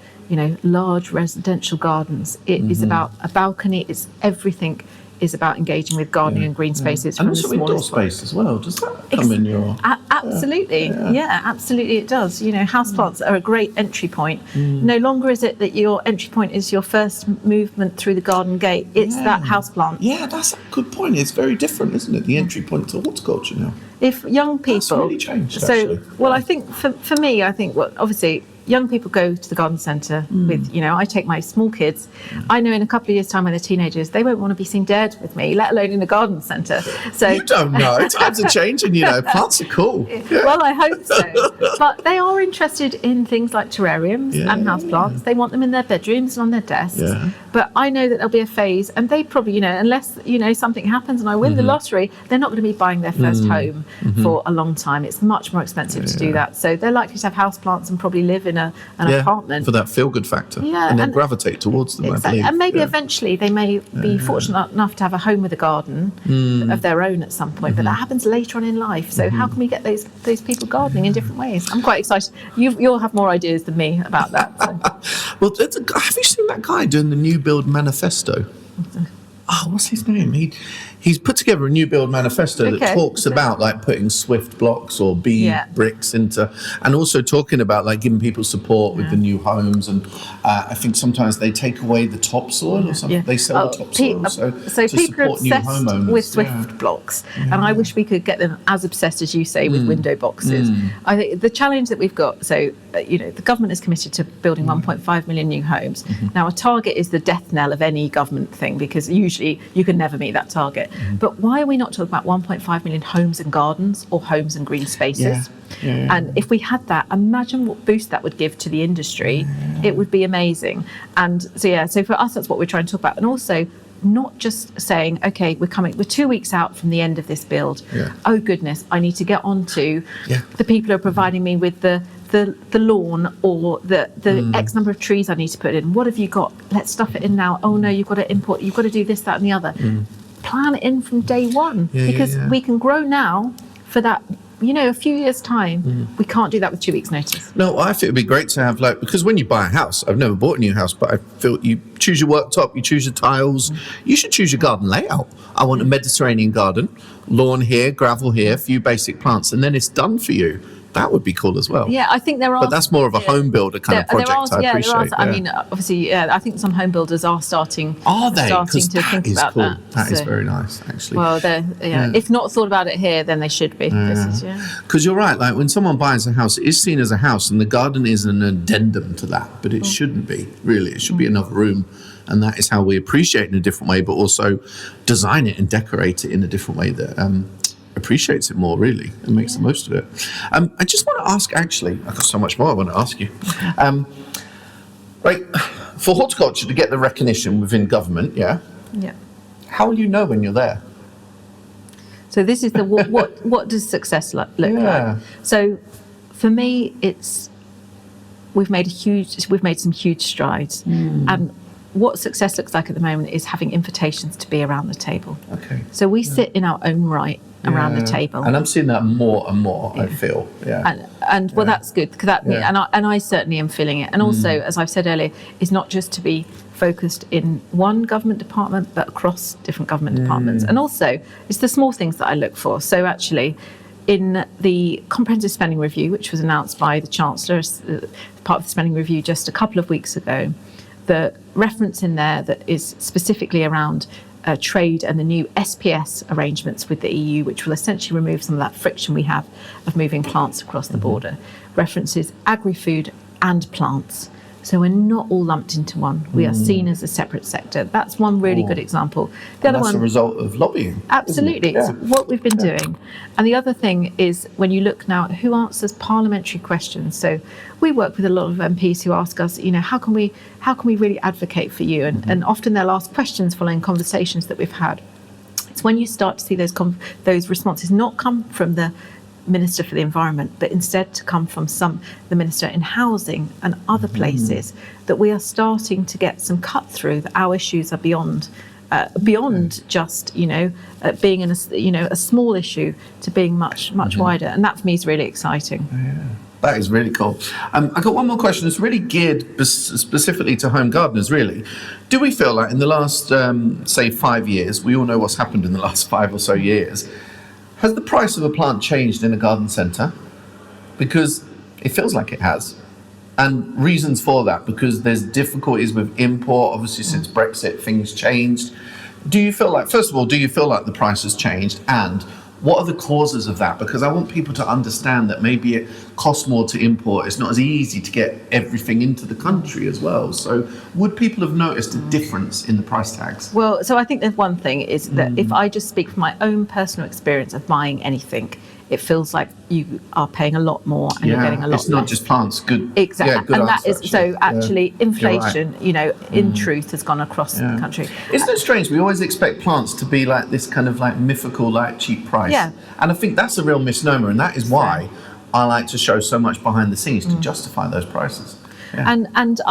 large residential gardens. It is about a balcony. It's everything is about engaging with gardening and green spaces. And also indoor space as well. Does that come in your... Absolutely. Yeah, absolutely it does. Houseplants are a great entry point. No longer is it that your entry point is your first movement through the garden gate. It's that houseplant. Yeah, that's a good point. It's very different, isn't it? The entry point to horticulture now. If young people... That's really changed, actually. Well, I think for me, obviously... young people go to the garden centre with, I take my small kids. I know in a couple of years' time when they're teenagers, they won't want to be seen dead with me, let alone in a garden centre. So you don't know. Times are changing, plants are cool. Yeah. Well, I hope so. But they are interested in things like terrariums and houseplants. They want them in their bedrooms and on their desks. Yeah. But I know that there'll be a phase, and they probably, unless, something happens and I win the lottery, they're not going to be buying their first home for a long time. It's much more expensive to do that. So they're likely to have houseplants and probably live in an apartment. For that feel-good factor. Yeah. And then gravitate towards them, I believe. And maybe eventually they may be fortunate enough to have a home with a garden of their own at some point, but that happens later on in life. So how can we get those people gardening in different ways? I'm quite excited. You'll have more ideas than me about that. So. Well, have you seen that guy doing the New Build Manifesto? Oh, what's his name? He's put together a new build manifesto that talks about like putting Swift blocks or B bricks into, and also talking about like giving people support with the new homes. And I think sometimes they take away the topsoil or something. Yeah. They sell the topsoil. So people are obsessed with Swift blocks, and I wish we could get them as obsessed as you say with window boxes. I think the challenge that we've got, the government is committed to building 1.5 million new homes. Now, a target is the death knell of any government thing, because usually you can never meet that target. But why are we not talking about 1.5 million homes and gardens or homes and green spaces? And if we had that, imagine what boost that would give to the industry. It would be amazing. And so for us, that's what we're trying to talk about. And also, not just saying, okay, we're 2 weeks out from the end of this build. Oh goodness, I need to get on to the people who are providing me with the lawn or the X number of trees I need to put in. What have you got? Let's stuff it in now. Oh no, you've got to import, you've got to do this, that and the other. Plan it in from day one, because we can grow now for that, a few years' time. We can't do that with 2 weeks' notice. No, I think it'd be great to have because when you buy a house, I've never bought a new house, but I feel you choose your worktop, you choose your tiles, you should choose your garden layout. I want a Mediterranean garden, lawn here, gravel here, a few basic plants, and then it's done for you. That would be cool as well. Yeah, I think there are. But that's more of a home builder kind of project. I appreciate. I mean, obviously, I think some home builders are starting. Are they? Starting to think about cool. that. That is very nice, actually. Well, if not thought about it here, then they should be. Because you're right. Like when someone buys a house, it is seen as a house, and the garden is an addendum to that. But it shouldn't be. Really, it should be another room. And that is how we appreciate it in a different way, but also design it and decorate it in a different way that appreciates it more, really, and makes the most of it. I just want to ask, actually, I've got so much more I want to ask you. For horticulture to get the recognition within government, how will you know when you're there? So this is the what does success look like? So for me, we've made some huge strides, and what success looks like at the moment is having invitations to be around the table. Okay. So we sit in our own right around the table, and I'm seeing that more and more. I feel, and well, that's good, because and I certainly am feeling it. And also, as I've said earlier, is not just to be focused in one government department, but across different government departments. And also, it's the small things that I look for. So actually, in the comprehensive spending review, which was announced by the Chancellor as part of the spending review just a couple of weeks ago, the reference in there that is specifically around trade and the new SPS arrangements with the EU, which will essentially remove some of that friction we have of moving plants across the border, references agri-food and plants. So we're not all lumped into one. We are seen as a separate sector. That's one really good example. The other one, a result of lobbying. Absolutely. It's what we've been doing. And the other thing is, when you look now at who answers parliamentary questions. So we work with a lot of MPs who ask us, how can we really advocate for you? And often they'll ask questions following conversations that we've had. It's when you start to see those responses not come from the Minister for the Environment, but instead to come from the Minister in Housing and other places, that we are starting to get some cut through, that our issues are beyond just being in a small issue to being much wider, and that for me is really exciting. That is really cool. I got one more question that's really geared specifically to home gardeners, really. Do we feel like in the last, say, 5 years, we all know what's happened in the last 5 or so years, has the price of a plant changed in a garden centre? Because it feels like it has. And reasons for that, because there's difficulties with import. Obviously, since Brexit, things changed. Do you feel like, first of all, the price has changed? And What are the causes of that? Because I want people to understand that maybe it costs more to import. It's not as easy to get everything into the country as well. So would people have noticed a difference in the price tags? Well, so I think the one thing is that if I just speak from my own personal experience of buying anything, it feels like you are paying a lot more and you're getting a lot less. It's not just plants. Good. Exactly. Yeah, good and answer, that is so actually inflation, right. In truth has gone across the country. Isn't it strange? We always expect plants to be like this kind of like mythical, like cheap price. Yeah. And I think that's a real misnomer, and that is why I like to show so much behind the scenes to justify those prices. Yeah. And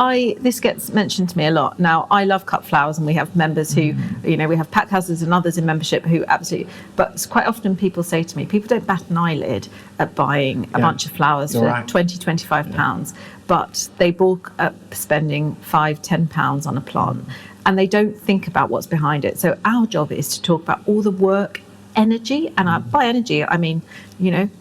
this gets mentioned to me a lot. Now, I love cut flowers, and we have members who, we have pack houses and others in membership who absolutely, but quite often people say to me, people don't bat an eyelid at buying a bunch of flowers for £20-25, but they balk at spending £5-10 on a plant, and they don't think about what's behind it. So our job is to talk about all the work, energy, and by energy I mean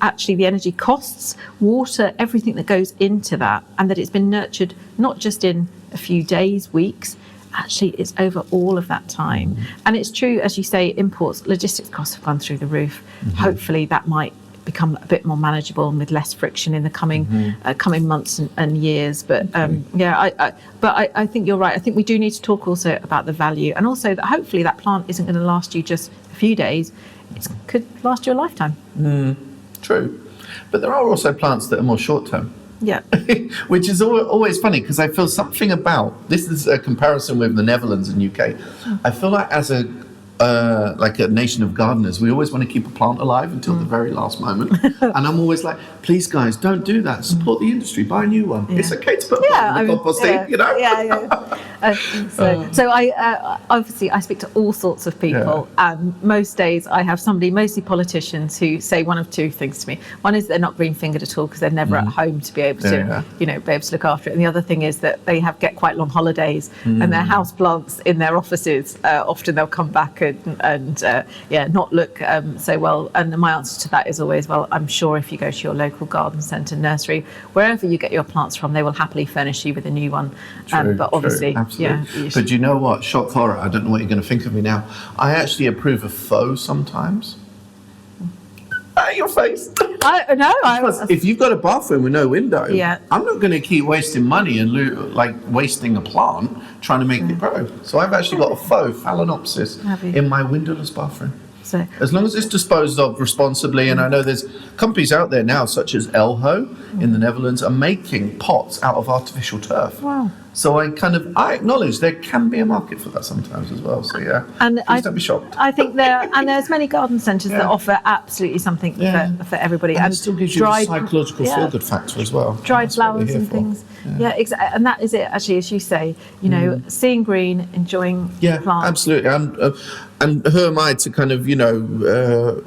actually the energy costs, water, everything that goes into that, and that it's been nurtured not just in a few days, weeks, actually it's over all of that time. And it's true, as you say, imports, logistics costs have gone through the roof. Hopefully that might become a bit more manageable and with less friction in the coming months and years. But I think you're right. I think we do need to talk also about the value, and also that hopefully that plant isn't going to last you just a few days. It could last you a lifetime. True. But there are also plants that are more short-term. Yeah. Which is always funny, because I feel something about, this is a comparison with the Netherlands and UK. I feel like as a nation of gardeners, we always want to keep a plant alive until the very last moment. And I'm always like, please guys, don't do that. Support the industry, buy a new one. It's okay to put a plant in the composting, So I obviously I speak to all sorts of people, and most days I have somebody, mostly politicians, who say one of two things to me. One is they're not green fingered at all because they're never at home to be able to be able to look after it, and the other thing is that they get quite long holidays and their house plants in their offices, often they'll come back and not look so well. And my answer to that is always, well, I'm sure if you go to your local garden centre, nursery, wherever you get your plants from, they will happily furnish you with a new one. But obviously, but you know what? Shock horror. I don't know what you're going to think of me now. I actually approve of faux sometimes. Your face. If you've got a bathroom with no window, I'm not going to keep wasting money and wasting a plant trying to make it grow. So I've actually got a faux phalaenopsis in my windowless bathroom. So, as long as it's disposed of responsibly, and I know there's companies out there now, such as Elho in the Netherlands, are making pots out of artificial turf. Wow. So I acknowledge there can be a market for that sometimes as well. So please don't be shocked. I think there's many garden centres that offer absolutely something for everybody, and it still gives you a psychological feel-good factor as well. Dried flowers and things. Exactly, and that is it. Actually, as you say, seeing green, enjoying plants. Absolutely. And who am I to kind of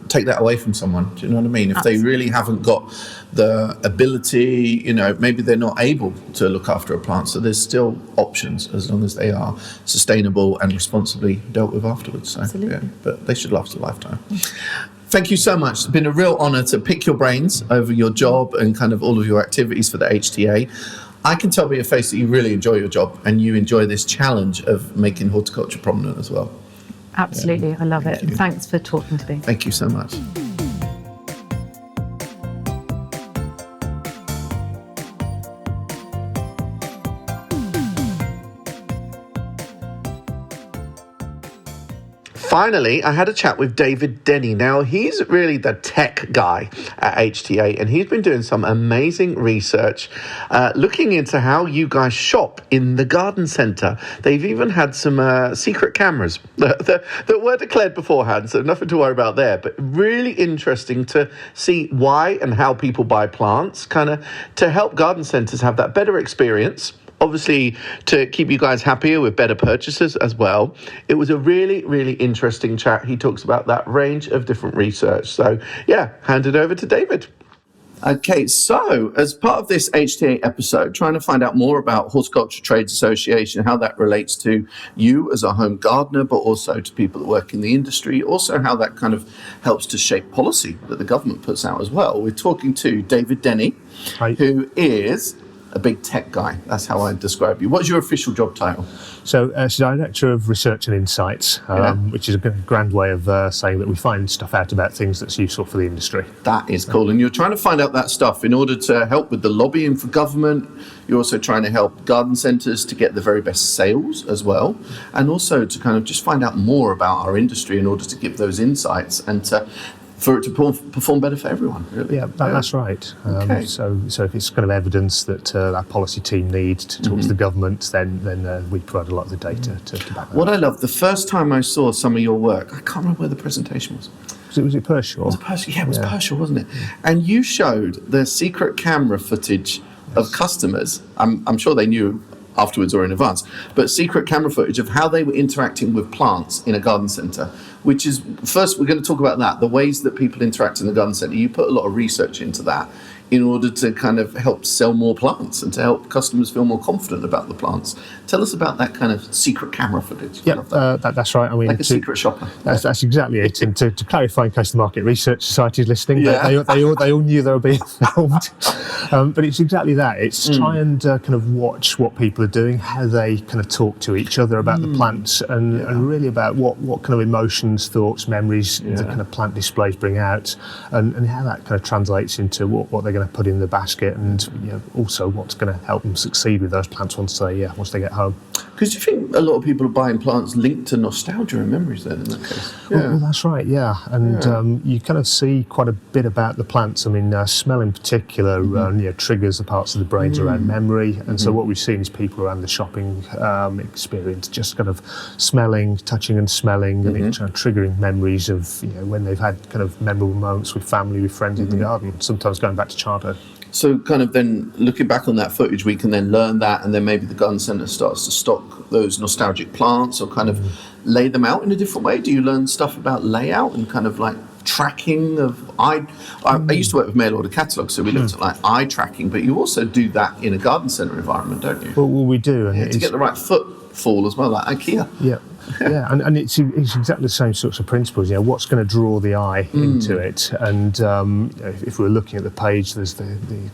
take that away from someone? Do you know what I mean? If they really haven't got the ability, maybe they're not able to look after a plant. So there's still options as long as they are sustainable and responsibly dealt with afterwards. So, absolutely. But they should last a lifetime. Thank you so much. It's been a real honour to pick your brains over your job and kind of all of your activities for the HTA. I can tell by your face that you really enjoy your job and you enjoy this challenge of making horticulture prominent as well. Absolutely, I love it. Thanks for talking to me. Thank you so much. Finally, I had a chat with David Denny. Now, he's really the tech guy at HTA, and he's been doing some amazing research looking into how you guys shop in the garden centre. They've even had some secret cameras that were declared beforehand, so nothing to worry about there. But really interesting to see why and how people buy plants, kind of to help garden centres have that better experience. Obviously, to keep you guys happier with better purchases as well. It was a really, really interesting chat. He talks about that range of different research. So, hand it over to David. Okay, so as part of this HTA episode, trying to find out more about Horticultural Trades Association, how that relates to you as a home gardener, but also to people that work in the industry, also how that kind of helps to shape policy that the government puts out as well. We're talking to David Denny, who is a big tech guy. That's how I describe you. What's your official job title? So, Director of Research and Insights, which is a grand way of saying that we find stuff out about things that's useful for the industry. That is cool. And you're trying to find out that stuff in order to help with the lobbying for government. You're also trying to help garden centres to get the very best sales as well, and also to kind of just find out more about our industry in order to give those insights and for it to perform better for everyone, really. Yeah, that's right. Okay. So if it's kind of evidence that our policy team need to talk to the government, then we provide a lot of the data to back that. What I love, the first time I saw some of your work, I can't remember where the presentation was. Was it Pershore? It was Pershore, wasn't it? And you showed the secret camera footage of customers. I'm sure they knew afterwards or in advance, but secret camera footage of how they were interacting with plants in a garden centre, which is, first we're going to talk about that, the ways that people interact in the garden centre. You put a lot of research into that in order to kind of help sell more plants and to help customers feel more confident about the plants. Tell us about that kind of secret camera footage. Yeah, that's right. I mean, like a secret shopper. That's exactly it. And to clarify, in case the Market Research Society is listening, they all knew they were being filmed. But it's exactly that. It's try and kind of watch what people are doing, how they kind of talk to each other about the plants, and really about what kind of emotions, thoughts, memories the kind of plant displays bring out, and how that kind of translates into what they're going to put in the basket, and also what's going to help them succeed with those plants once they get home. Because you think a lot of people are buying plants linked to nostalgia and memories then in that case? Well, that's right, and you kind of see quite a bit about the plants. I mean, smell in particular triggers the parts of the brains around memory, and so what we've seen is people around the shopping experience just kind of smelling, touching and smelling, and it's triggering memories of when they've had kind of memorable moments with family, with friends in the garden, sometimes going back to childhood. So kind of then looking back on that footage, we can then learn that, and then maybe the garden centre starts to stock those nostalgic plants or kind of lay them out in a different way. Do you learn stuff about layout and kind of like tracking of I used to work with mail order catalogues, so we looked at like eye tracking, but you also do that in a garden centre environment, don't you? Well, we do. And to get the right footfall as well, like IKEA. And it's exactly the same sorts of principles. What's going to draw the eye into it, and if we're looking at the page, there's the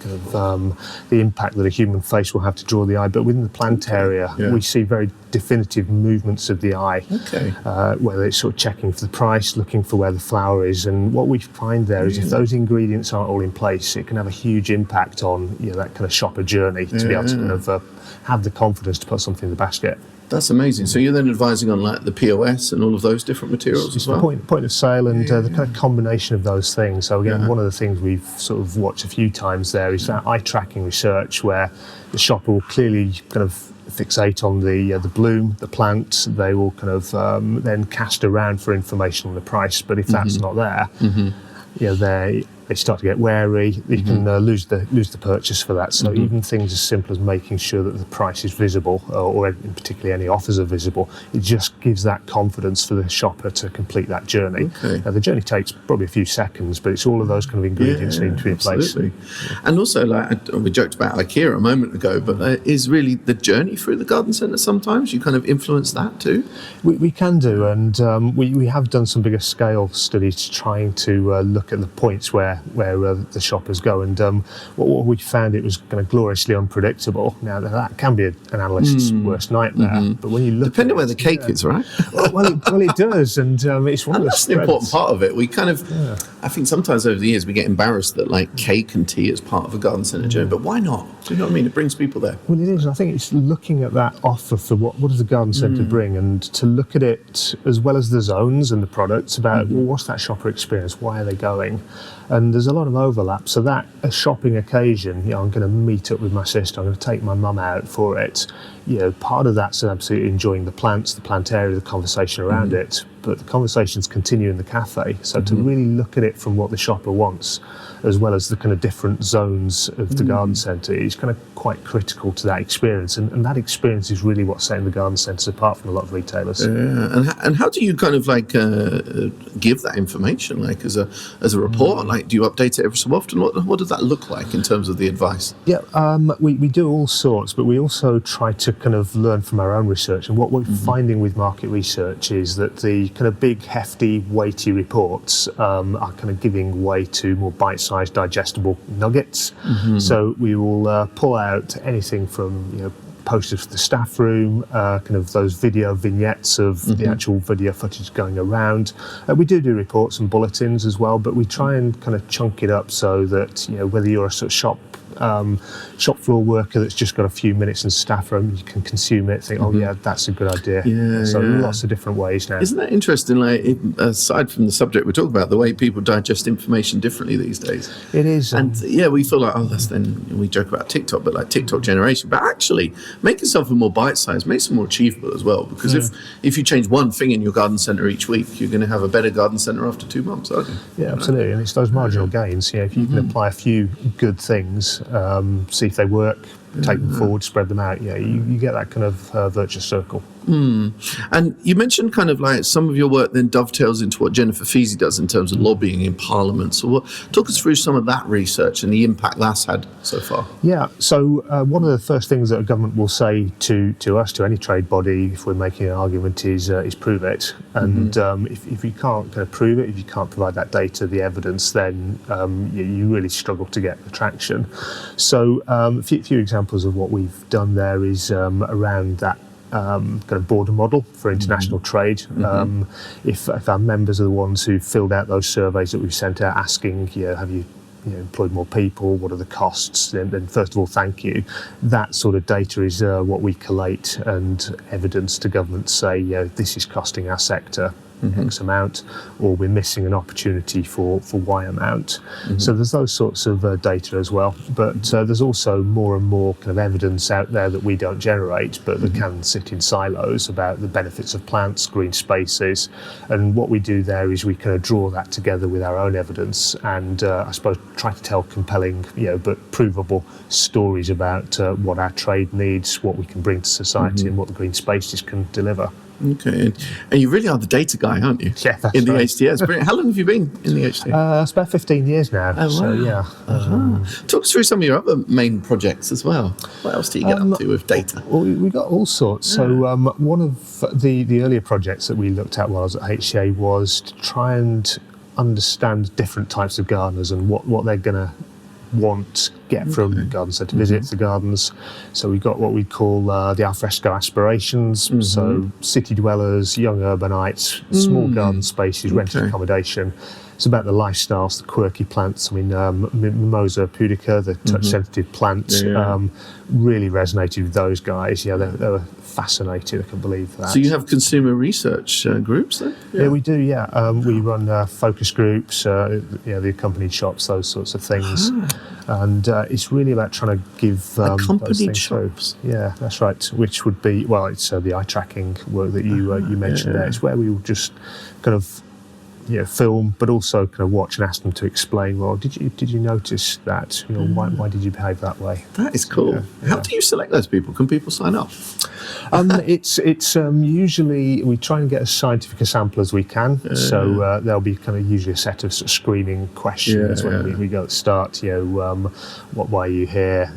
kind of the impact that a human face will have to draw the eye. But within the plant area, we see very definitive movements of the eye. Whether it's sort of checking for the price, looking for where the flower is, and what we find there is if those ingredients aren't all in place, it can have a huge impact on that kind of shopper journey to be able to kind of have the confidence to put something in the basket. That's amazing. So you're then advising on like the POS and all of those different materials as well? The point of sale and the kind of combination of those things. So again, one of the things we've sort of watched a few times there is that eye tracking research where the shopper will clearly kind of fixate on the bloom, the plant. They will kind of then cast around for information on the price. But if that's not there, they start to get wary. You can lose the purchase for that. So even things as simple as making sure that the price is visible, or in particularly any offers are visible, it just gives that confidence for the shopper to complete that journey. Now, the journey takes probably a few seconds, but it's all of those kind of ingredients need to be in place. And also, like we joked about IKEA a moment ago, but is really the journey through the garden centre sometimes? You kind of influence that too? We can do, and we have done some bigger scale studies trying to look at the points where the shoppers go, and what we found, it was kind of gloriously unpredictable. Now that can be an analyst's worst nightmare, but when you look, depending on where the cake is, right? well, it does, and it's one of the that's an important part of it. We kind of, I think sometimes over the years we get embarrassed that like cake and tea is part of a garden centre journey, but why not? Do you know what I mean? It brings people there. Well, it is. I think it's looking at that offer for what does the garden centre bring, and to look at it as well as the zones and the products about what's that shopper experience, why are they going. And there's a lot of overlap, so that a shopping occasion, I'm going to meet up with my sister, I'm going to take my mum out for it. Part of that's absolutely enjoying the plants, the plant area, the conversation around it, but the conversations continue in the cafe. So to really look at it from what the shopper wants, as well as the kind of different zones of the garden centre, is kind of quite critical to that experience. And that experience is really what's setting the garden centres apart from a lot of retailers. And how do you kind of like give that information, like as a report? Like, do you update it every so often? What does that look like in terms of the advice? We do all sorts, but we also try to kind of learn from our own research. And what we're finding with market research is that the kind of big, hefty, weighty reports are kind of giving way to more bite-sized, digestible nuggets. So we will pull out anything from posters for the staff room, kind of those video vignettes of the actual video footage going around. We do reports and bulletins as well, but we try and kind of chunk it up so that whether you're a sort of shop floor worker that's just got a few minutes in staff room, you can consume it, think, oh yeah, that's a good idea. So lots of different ways now. Isn't that interesting? Like, aside from the subject we're talking about, the way people digest information differently these days. It is. And we feel like, that's then, we joke about TikTok, but like TikTok generation. But actually, making something more bite-sized makes it more achievable as well. Because if you change one thing in your garden centre each week, you're going to have a better garden centre after 2 months, aren't you? Yeah, absolutely. And it's those marginal gains. If you can apply a few good things, see if they work, take them forward, spread them out. You get that kind of virtuous circle. And you mentioned kind of like some of your work then dovetails into what Jennifer Feasey does in terms of lobbying in Parliament. So talk us through some of that research and the impact that's had so far. Yeah, so one of the first things that a government will say to us, to any trade body, if we're making an argument, is prove it. And if you can't kind of prove it, if you can't provide that data, the evidence, then you really struggle to get the traction. So a few examples of what we've done there is around that kind of border model for international trade. If our members are the ones who filled out those surveys that we've sent out asking, have you employed more people, what are the costs, then first of all, thank you. That sort of data is what we collate and evidence to government say, this is costing our sector X amount, or we're missing an opportunity for Y amount. So there's those sorts of data as well. But there's also more and more kind of evidence out there that we don't generate, but that can sit in silos about the benefits of plants, green spaces. And what we do there is we kind of draw that together with our own evidence and I suppose try to tell compelling, but provable stories about what our trade needs, what we can bring to society and what the green spaces can deliver. Okay, and you really are the data guy, aren't you? Yeah, that's in the right. HTA. It's brilliant. How long have you been in the HTA? It's about 15 years now. Oh, wow. So, yeah. Talk us through some of your other main projects as well. What else do you get up to with data? Well, we got all sorts. So one of the earlier projects that we looked at while I was at HTA was to try and understand different types of gardeners and what they're going to get from garden centre visits, the gardens. So we've got what we call the alfresco aspirations, so city dwellers, young urbanites, small garden spaces, rented accommodation. It's about the lifestyles, the quirky plants. I mean, Mimosa pudica, the touch-sensitive plant, really resonated with those guys. They were fascinated, I can believe that. So you have consumer research groups then? Yeah, we do, we run focus groups, the accompanied shops, those sorts of things. And it's really about trying to give those things shops. Yeah, that's right. Which would be, it's the eye tracking work that you mentioned there. It's where we will just kind of film, but also kind of watch and ask them to explain. Well, did you notice that? Why did you behave that way? That is cool. How do you select those people? Can people sign up? It's usually we try and get as scientific a sample as we can. So there'll be kind of usually a set of, sort of screening questions when we go at the start. Why are you here?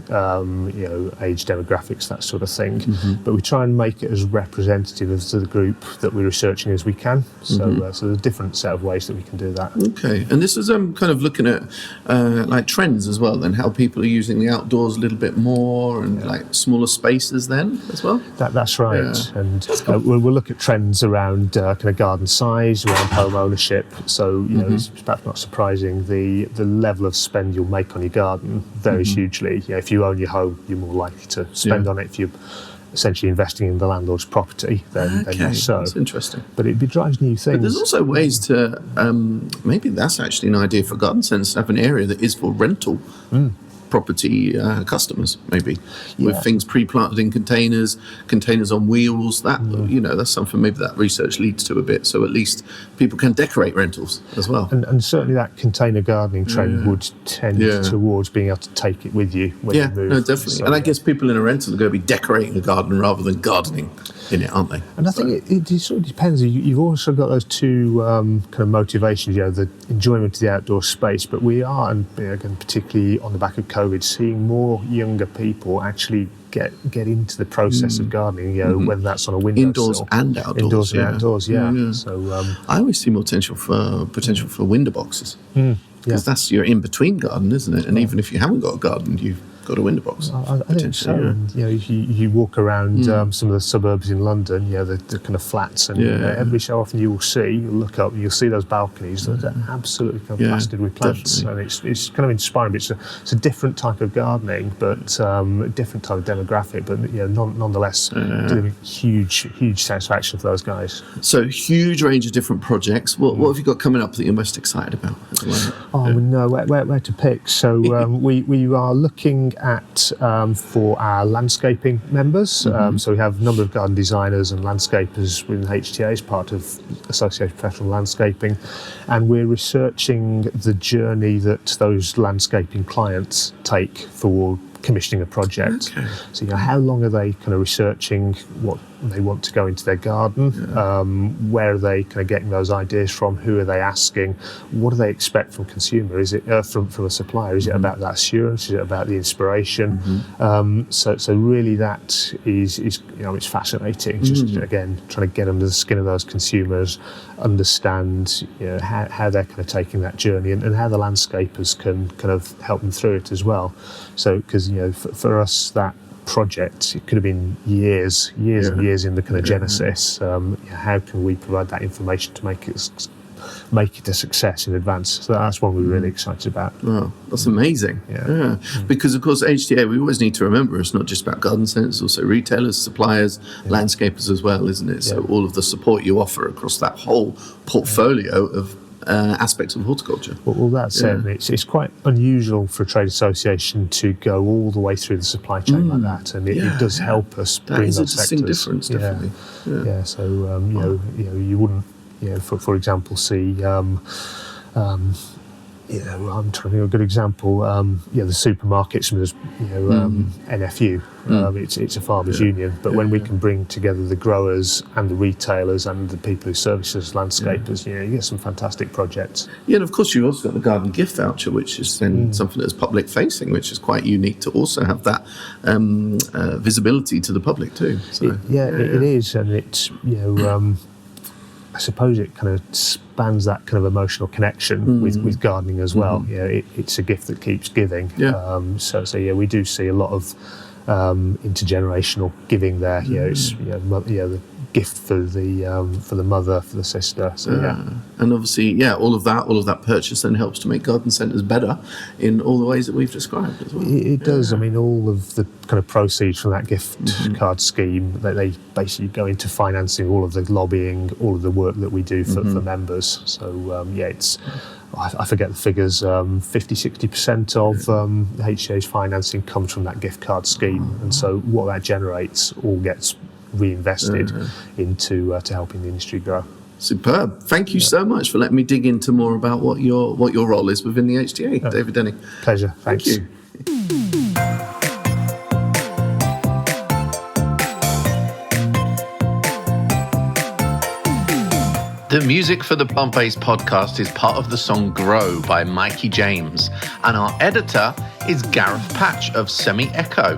Age, demographics, that sort of thing. But we try and make it as representative of the group that we're researching as we can. So there's a different set of ways that we can do that. Okay, and this is kind of looking at like trends as well, then how people are using the outdoors a little bit more and like smaller spaces then as well. That's right, and we'll look at trends around kind of garden size, around home ownership. So it's perhaps not surprising the level of spend you'll make on your garden varies hugely. If you own your home, you're more likely to spend on it. If you're essentially investing in the landlord's property, then yes, so. That's interesting. But it drives new things. But there's also ways to, maybe that's actually an idea for garden centres, to have an area that is for rental property customers, maybe, with things pre-planted in containers on wheels. That that's something maybe that research leads to a bit. So at least people can decorate rentals as well. And certainly that container gardening trend would tend towards being able to take it with you when you move. No, definitely. So, and I guess people in a rental are going to be decorating a garden rather than gardening in it, aren't they? And I think it sort of depends. You've also got those two kind of motivations, the enjoyment of the outdoor space, but we are, and again, particularly on the back of COVID, seeing more younger people actually get into the process of gardening, whether that's on a windowsill. Indoors and outdoors. Indoors and outdoors, yeah. So I always see more potential for window boxes. Because that's your in-between garden, isn't it? And even if you haven't got a garden, you've got a window box. I think so. And, if you walk around some of the suburbs in London, the kind of flats, and every so often you'll look up, and you'll see those balconies that are absolutely kind of plastered with plants. Definitely. And it's kind of inspiring. But it's a different type of gardening, but a different type of demographic. But nonetheless, delivering huge satisfaction for those guys. So huge range of different projects. What have you got coming up that you're most excited about as well? No, where to pick? So we are looking at for our landscaping members. So we have a number of garden designers and landscapers within HTA as part of Association of Professional Landscaping, and we're researching the journey that those landscaping clients take for commissioning a project. Okay. So how long are they kind of researching what they want to go into their garden? Where are they kind of getting those ideas from? Who are they asking? What do they expect from consumer? Is it from a supplier? Is it about that assurance? Is it about the inspiration? So really that is it's fascinating. Just again trying to get under the skin of those consumers, understand how they're kind of taking that journey, and how the landscapers can kind of help them through it as well. So because for us that project, it could have been years and years in the kind of genesis. How can we provide that information to make it a success in advance? So that's one we're really excited about. Wow, that's amazing. Because of course HTA, we always need to remember, it's not just about garden centres, it's also retailers, suppliers, landscapers as well, isn't it? So all of the support you offer across that whole portfolio of aspects of horticulture. Well, that's it. It's quite unusual for a trade association to go all the way through the supply chain like that, and it does help us bring those sectors. That is a distinct difference, definitely. So you wouldn't, for example, see. I'm trying to think of a good example. The supermarkets, NFU. It's a farmers' union, but when we can bring together the growers and the retailers and the people who service as landscapers, you get some fantastic projects. Yeah, and of course you've also got the garden gift voucher, which is then something that's public facing, which is quite unique to also have that visibility to the public too. So, it is, and it's I suppose it kind of spans that kind of emotional connection with gardening as well. It's a gift that keeps giving. So we do see a lot of intergenerational giving there. It's the gift for the mother, for the sister. So and obviously all of that purchase then helps to make garden centres better in all the ways that we've described as well. It does. I mean, all of the kind of proceeds from that gift card scheme, they basically go into financing all of the lobbying, all of the work that we do for members. So it's I forget the figures, 50-60% of the HTA's financing comes from that gift card scheme, and so what that generates all gets reinvested into helping the industry grow. Superb. Thank you so much for letting me dig into more about what your role is within the HTA, David Denny. Pleasure. Thanks. Thank you. The music for the Plant-Based podcast is part of the song Grow by Mikey James, and our editor is Gareth Patch of Semi Echo.